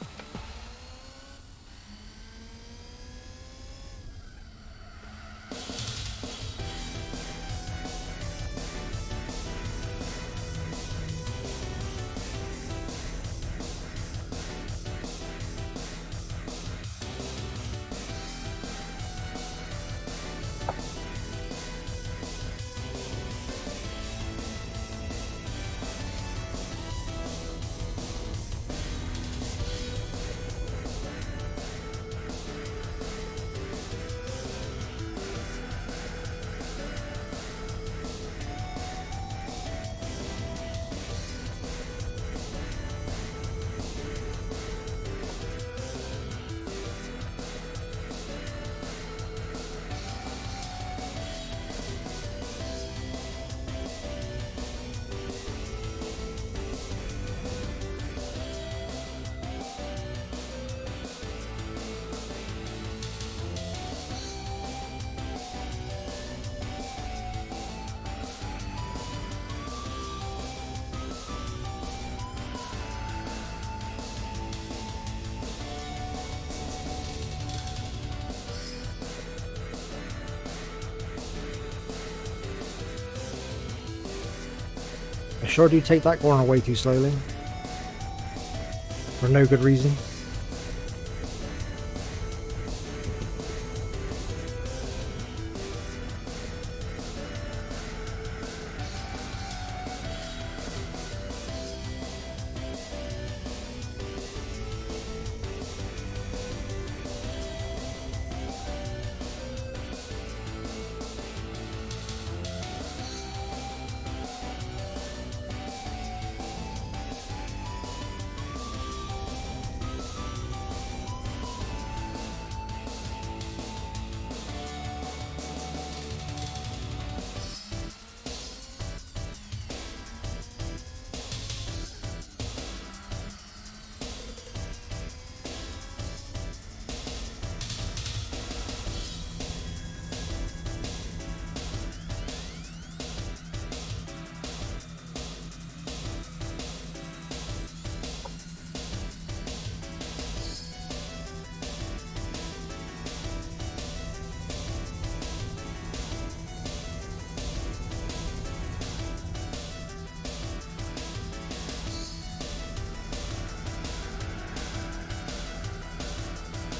I sure do take that corner way too slowly. For no good reason.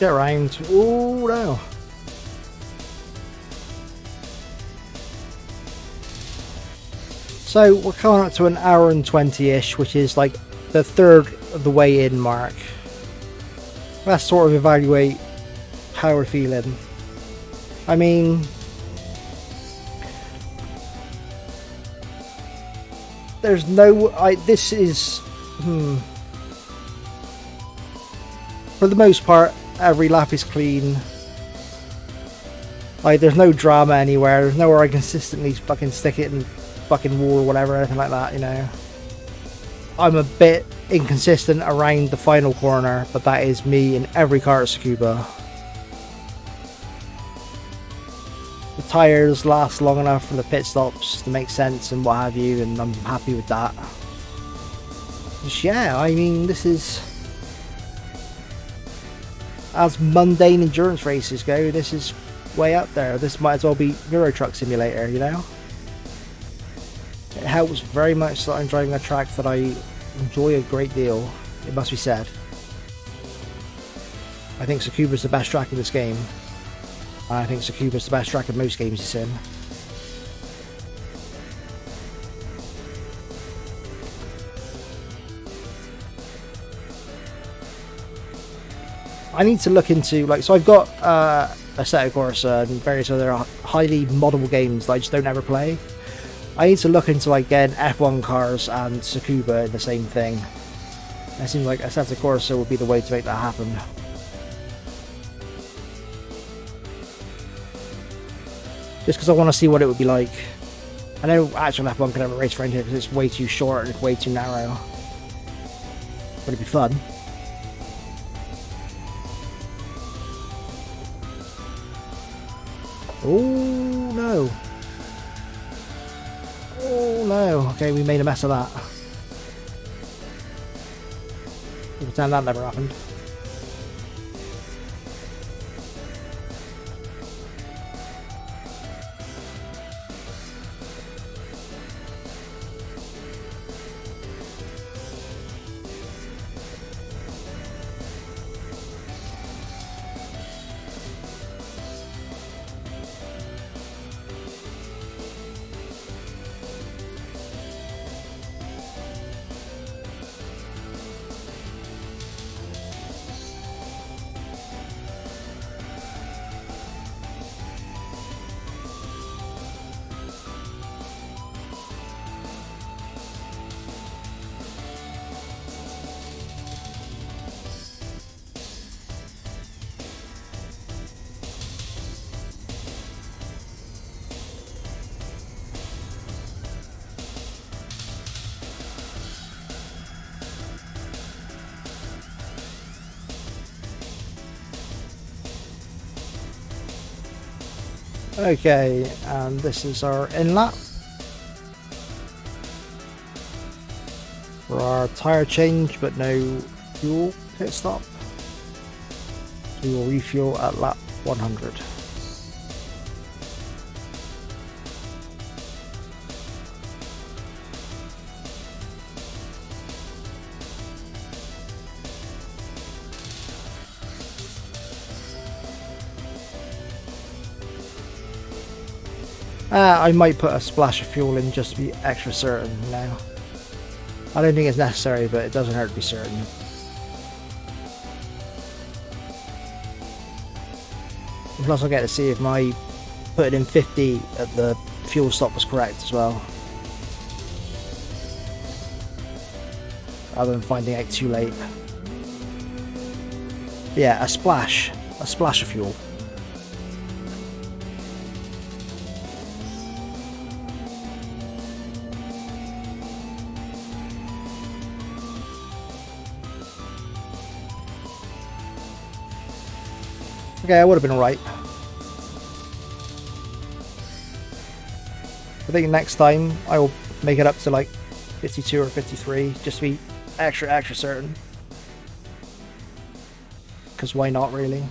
Get around. Oh no. So we're coming up to an hour and 20-ish, which is like the third of the way in mark. Let's sort of evaluate how we're feeling. I mean, there's no, this is, for the most part, every lap is clean. Like, there's no drama anywhere. There's nowhere I consistently fucking stick it in fucking wall or whatever, anything like that, you know. I'm a bit inconsistent around the final corner, but that is me in every car at Tsukuba. The tyres last long enough for the pit stops to make sense and what have you, and I'm happy with that. Just, yeah, I mean, this is, as mundane endurance races go, this is way up there. This might as well be Euro Truck Simulator, you know? It helps very much that I'm driving a track that I enjoy a great deal, it must be said. I think Tsukuba's the best track in this game. I think Tsukuba's the best track in most games it's in. I need to look into, like, so I've got Assetto Corsa and various other highly moddable games that I just don't ever play. I need to look into, like, getting F1 cars and Tsukuba in the same thing. It seems like Assetto Corsa would be the way to make that happen. Just because I want to see what it would be like. I know actual F1 can never race around here because it's way too short and it's way too narrow. But it'd be fun. Oh no. Oh no. Okay, we made a mess of that. pretend that never happened. Okay, and this is our in lap for our tyre change, but no fuel pit stop. We will refuel at lap 100. I might put a splash of fuel in just to be extra certain now. I don't think it's necessary, but it doesn't hurt to be certain. Plus I'll get to see if my putting in 50 at the fuel stop was correct as well. Rather than finding out too late. Yeah, a splash of fuel. Okay, I would have been right. I think next time I will make it up to like 52 or 53, just to be extra certain. Because why not, really?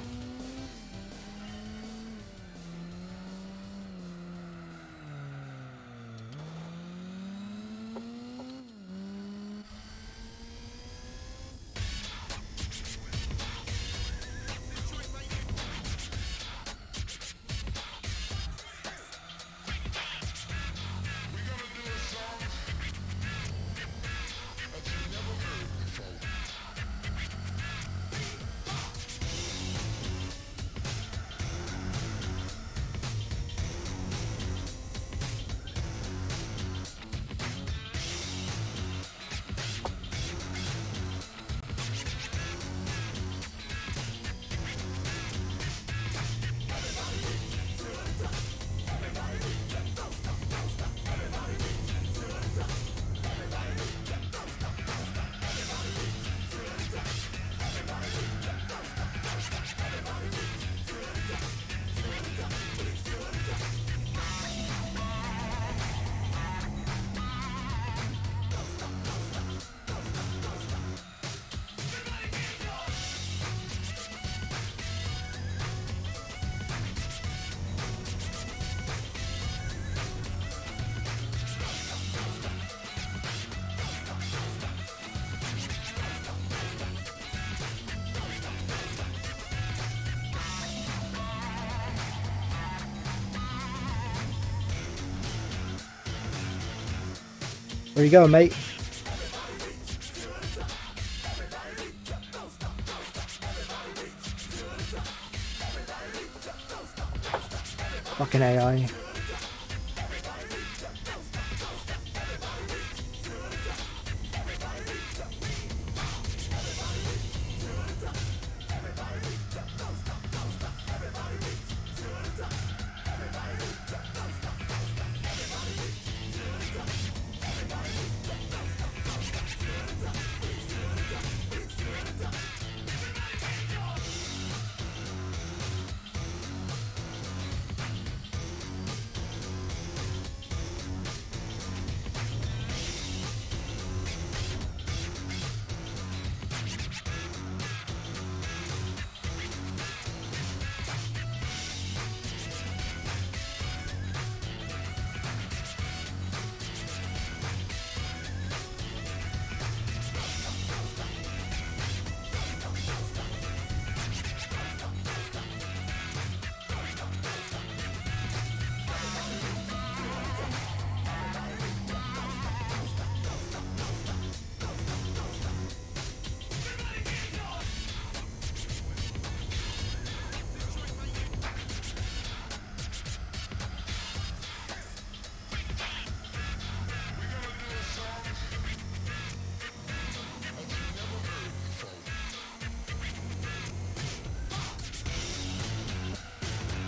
Where you going, mate? Fucking AI.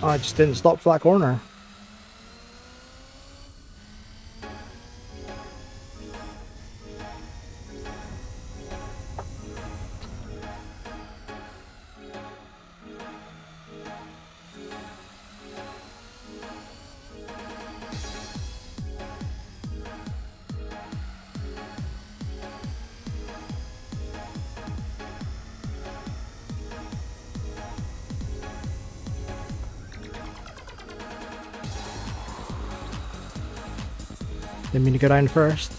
I just didn't stop for that corner. Didn't mean to go down first.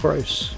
Gross.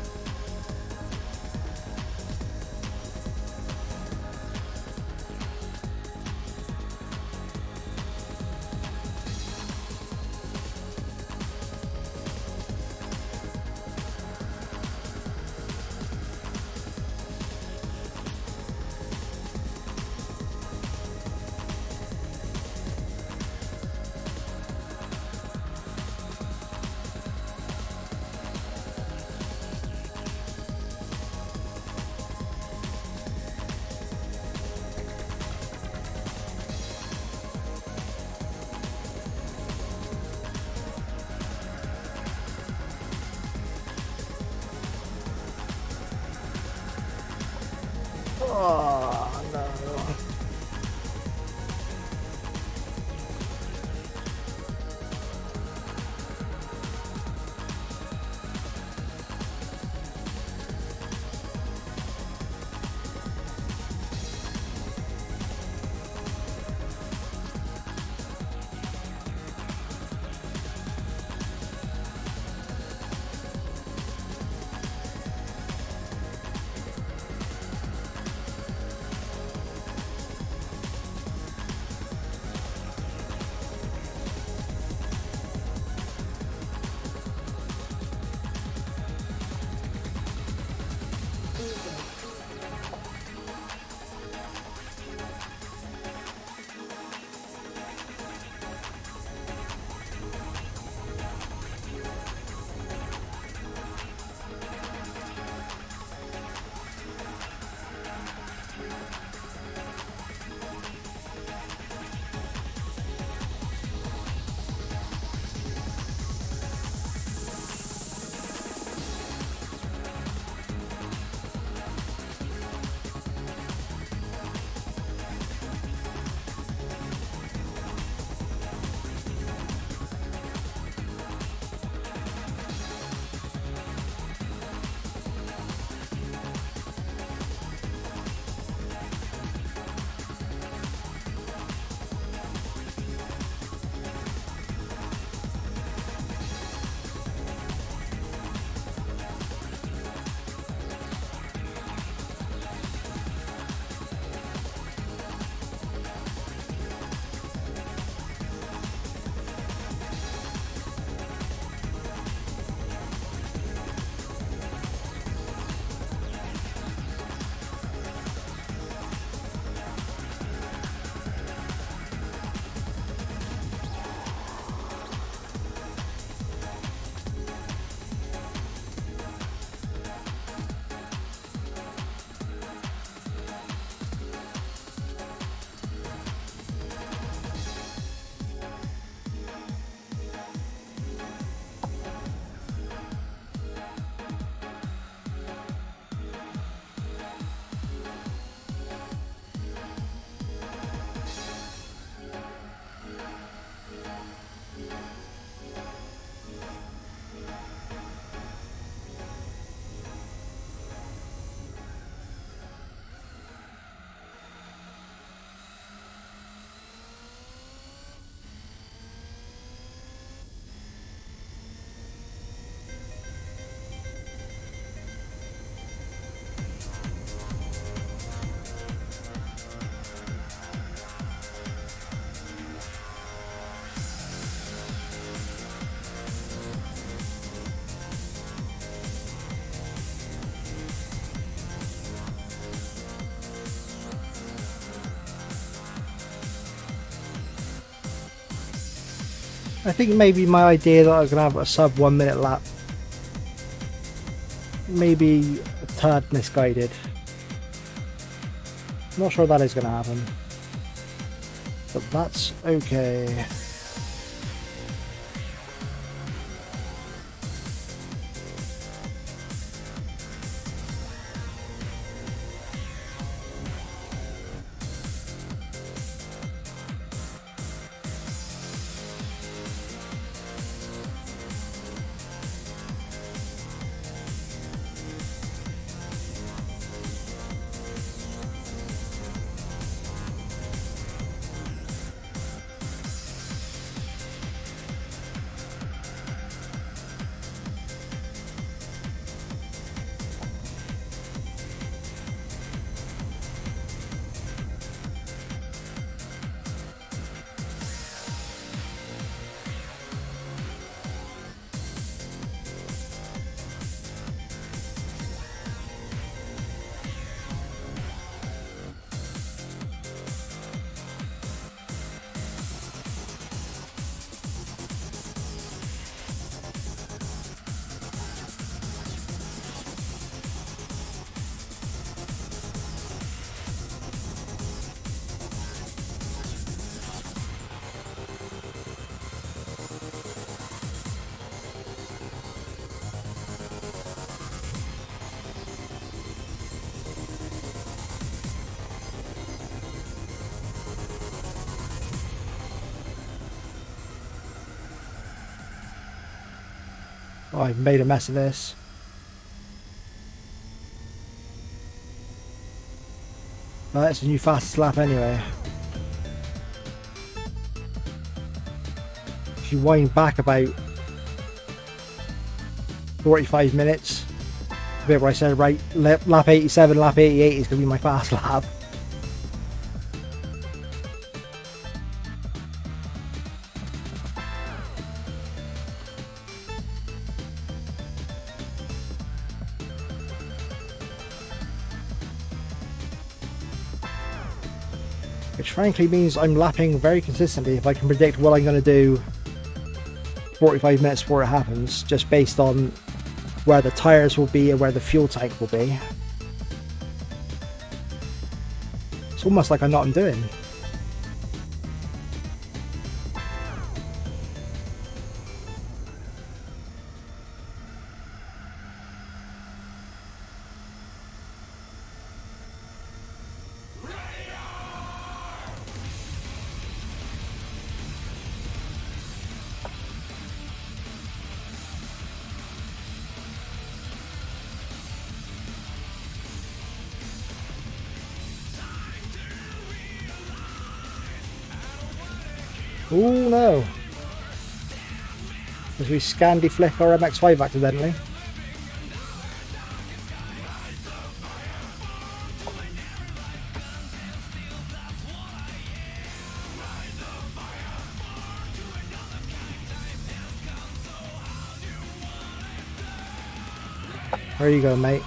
I think maybe my idea that I was going to have a sub 1 minute lap, maybe a tad misguided. I'm not sure that is going to happen, but that's okay. Oh, I've made a mess of this. Well, that's a new fastest lap anyway. If you wind back about 45 minutes, the bit where I said, right, lap 87, lap 88 is going to be my fast lap. Which frankly means I'm lapping very consistently if I can predict what I'm going to do 45 minutes before it happens, just based on where the tyres will be and where the fuel tank will be. It's almost like I know what I'm doing. Oh no! As we Scandi flick our MX-5 accidentally. There you go, mate.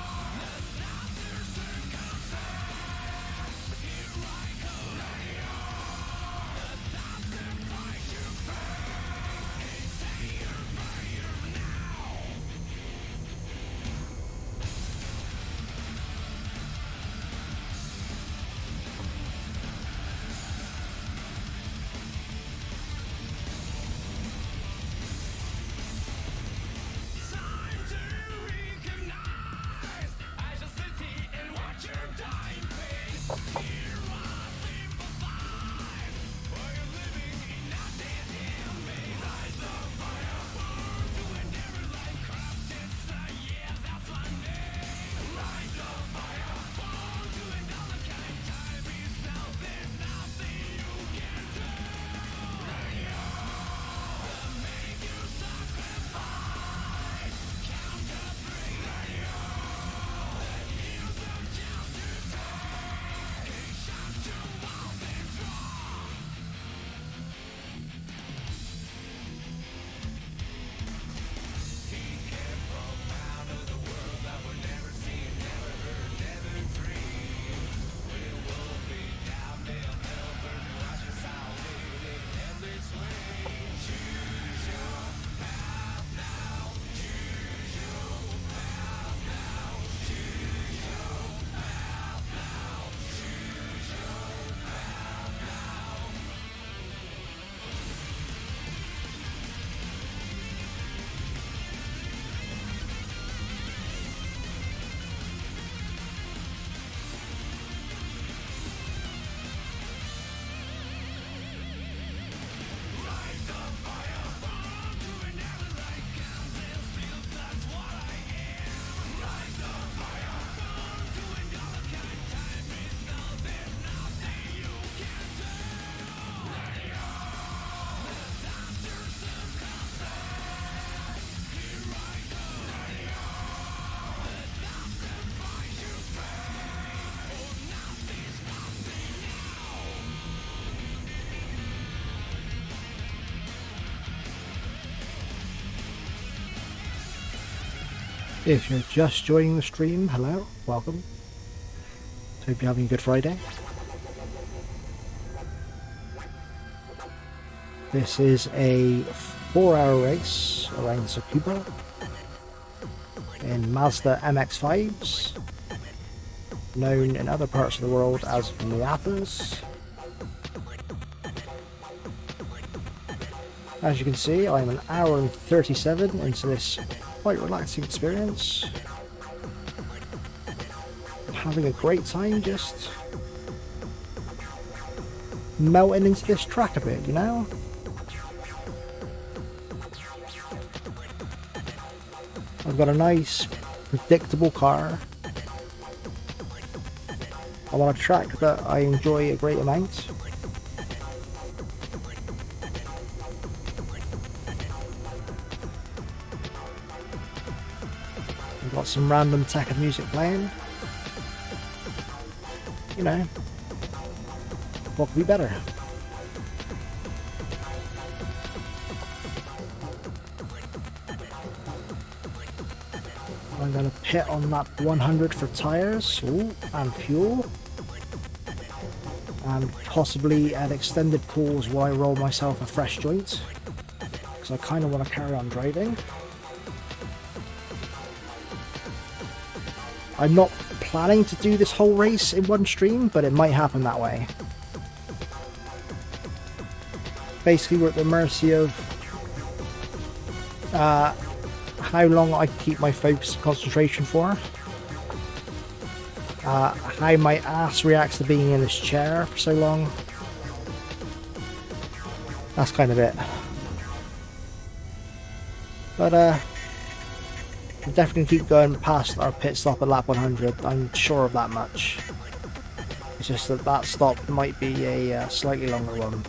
If you're just joining the stream, hello, welcome. Hope you're having a good Friday. This is a 4-hour race around Tsukuba in Mazda MX-5s, known in other parts of the world as Miatas. As you can see, I'm an hour and 37 into this quite relaxing experience. I'm having a great time just melting into this track a bit, you know? I've got a nice, predictable car. I'm on a track that I enjoy a great amount. I've got some random tech and music playing. You know, what could be better? I'm going to pit on lap 100 for tyres and fuel, and possibly an extended pause while I roll myself a fresh joint, because I kind of want to carry on driving. I'm not planning to do this whole race in one stream, but it might happen that way. Basically, we're at the mercy of how long I can keep my focus and concentration for, how my ass reacts to being in this chair for so long. That's kind of it. But we'll definitely keep going past our pit stop at lap 100, I'm sure of that much. It's just that that stop might be a slightly longer one.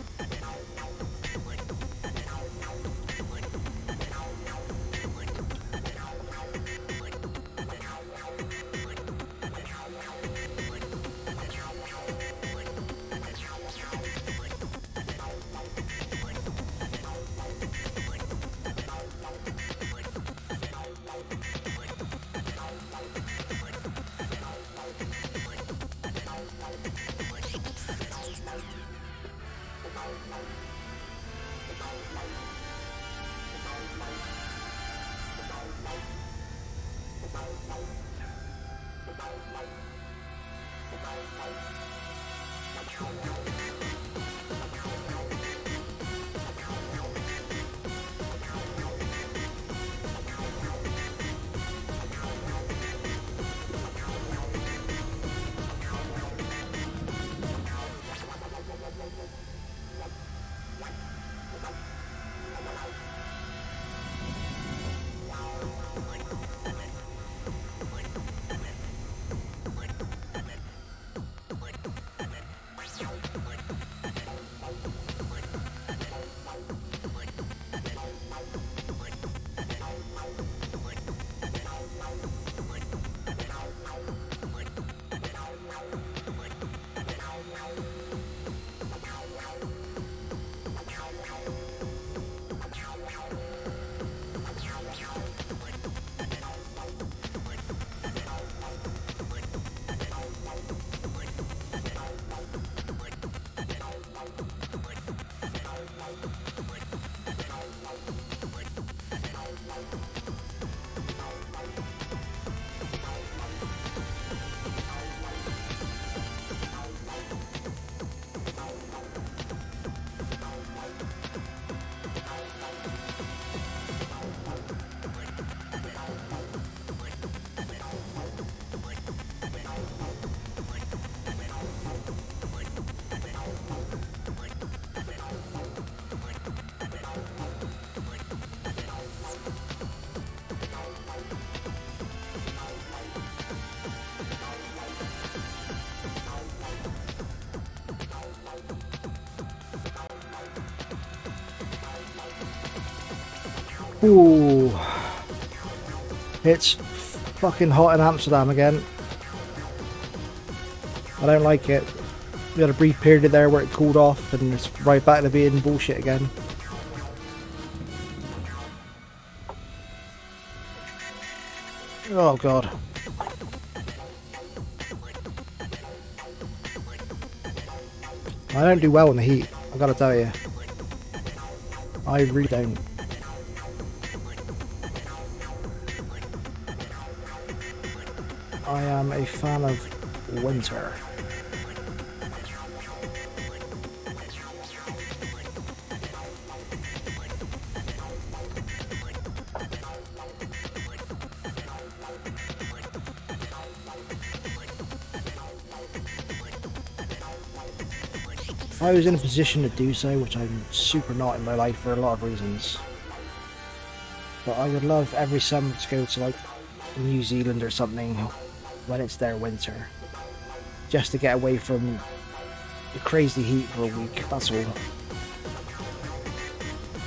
Ooh, it's fucking hot in Amsterdam again. I don't like it. We had a brief period there where it cooled off and it's right back to being bullshit again. Oh god. I don't do well in the heat, I've got to tell you. I really don't. I am a fan of winter. If I was in a position to do so, which I'm super not in my life for a lot of reasons, but I would love every summer to go to like New Zealand or something when it's their winter, just to get away from the crazy heat for a week, that's all.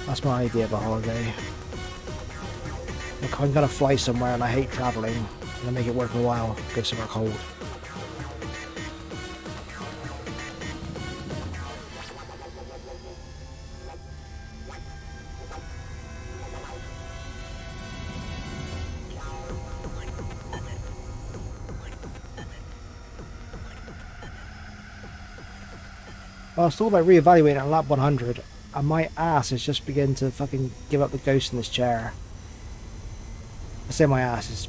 That's my idea of a holiday. Like, I'm gonna fly somewhere and I hate travelling, I'm gonna make it worth a while, go somewhere cold. Well, I was thought about reevaluating at lap 100, and my ass is just beginning to fucking give up the ghost in this chair. I say my ass is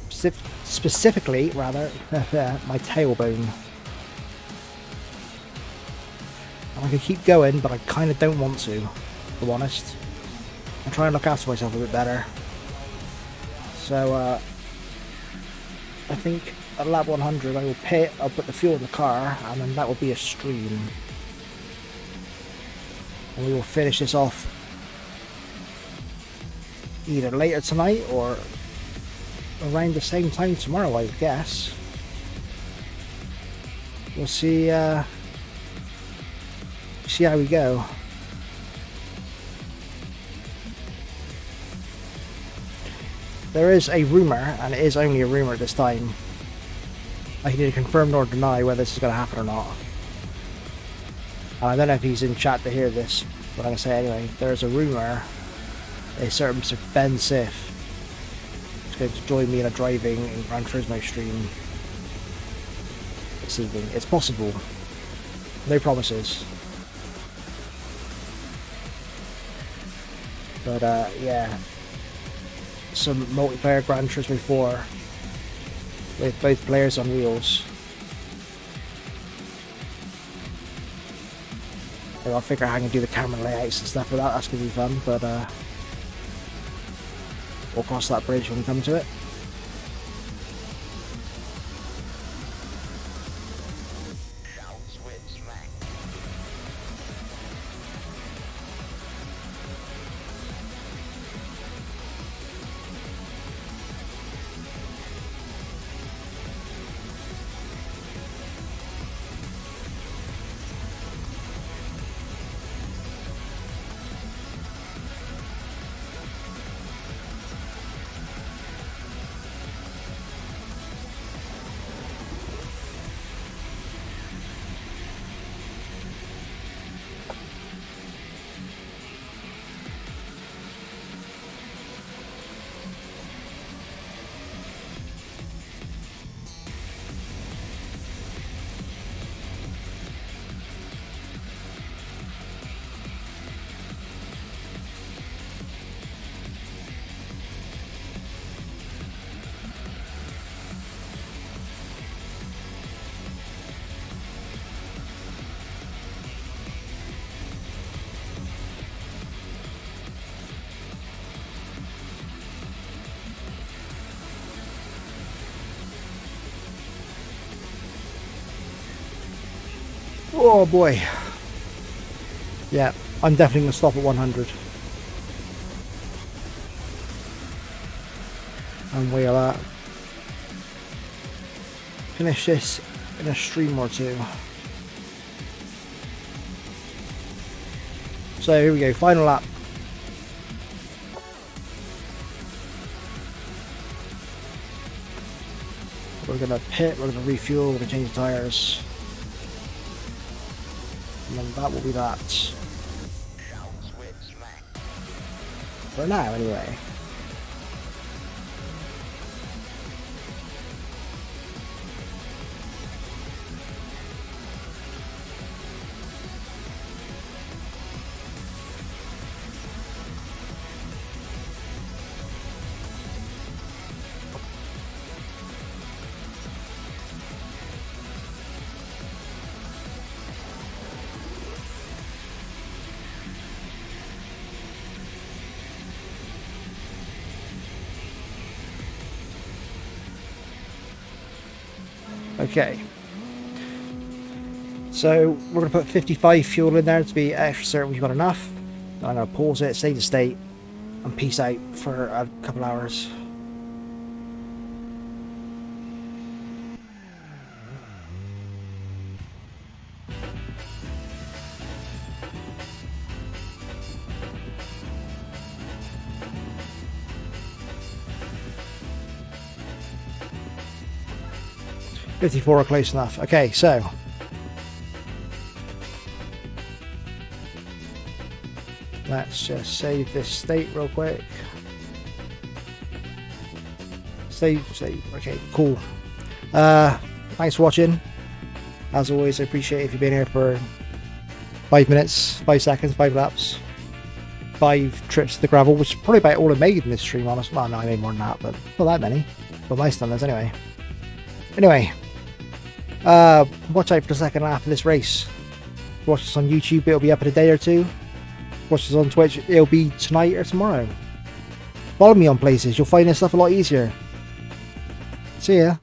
specifically, rather, my tailbone. And I could keep going, but I kind of don't want to, if I'm honest. I'm trying to look after myself a bit better. So, I think at lap 100 I will pit, I'll put the fuel in the car, and then that will be a stream. And we will finish this off either later tonight or around the same time tomorrow, I guess. We'll see how we go. There is a rumour, and it is only a rumour this time. I can neither confirm nor deny whether this is going to happen or not. I don't know if he's in chat to hear this, but I'm going to say anyway. There's a rumour a certain Mr. Ben Sif is going to join me in a driving in Gran Turismo stream this evening. It's possible. No promises. But yeah. Some multiplayer Gran Turismo 4 with both players on wheels. I'll figure out how I can do the camera layouts and stuff with that, that's going to be fun, but we'll cross that bridge when we come to it. Oh boy. Yeah, I'm definitely going to stop at 100. And wheel that. Finish this in a stream or two. So here we go, final lap. We're going to pit, we're going to refuel, we're going to change the tyres. And then that will be that. For now, anyway. Okay. So we're going to put 55 fuel in there to be extra certain we've got enough. I'm going to pause it, save the state, and peace out for a couple hours. $54 are close enough. Okay, so let's just save this state real quick. Save. Okay, cool. Thanks for watching. As always, I appreciate if you've been here for 5 minutes, 5 seconds, 5 laps, 5 trips to the gravel, which is probably about all I made in this stream, honestly. Well, no, I made more than that, but not that many. But nice numbers anyway. Anyway, watch out for the second half of this race. Watch this on YouTube, it'll be up in a day or two. Watch this on Twitch, it'll be tonight or tomorrow. Follow me on places, you'll find this stuff a lot easier. See ya.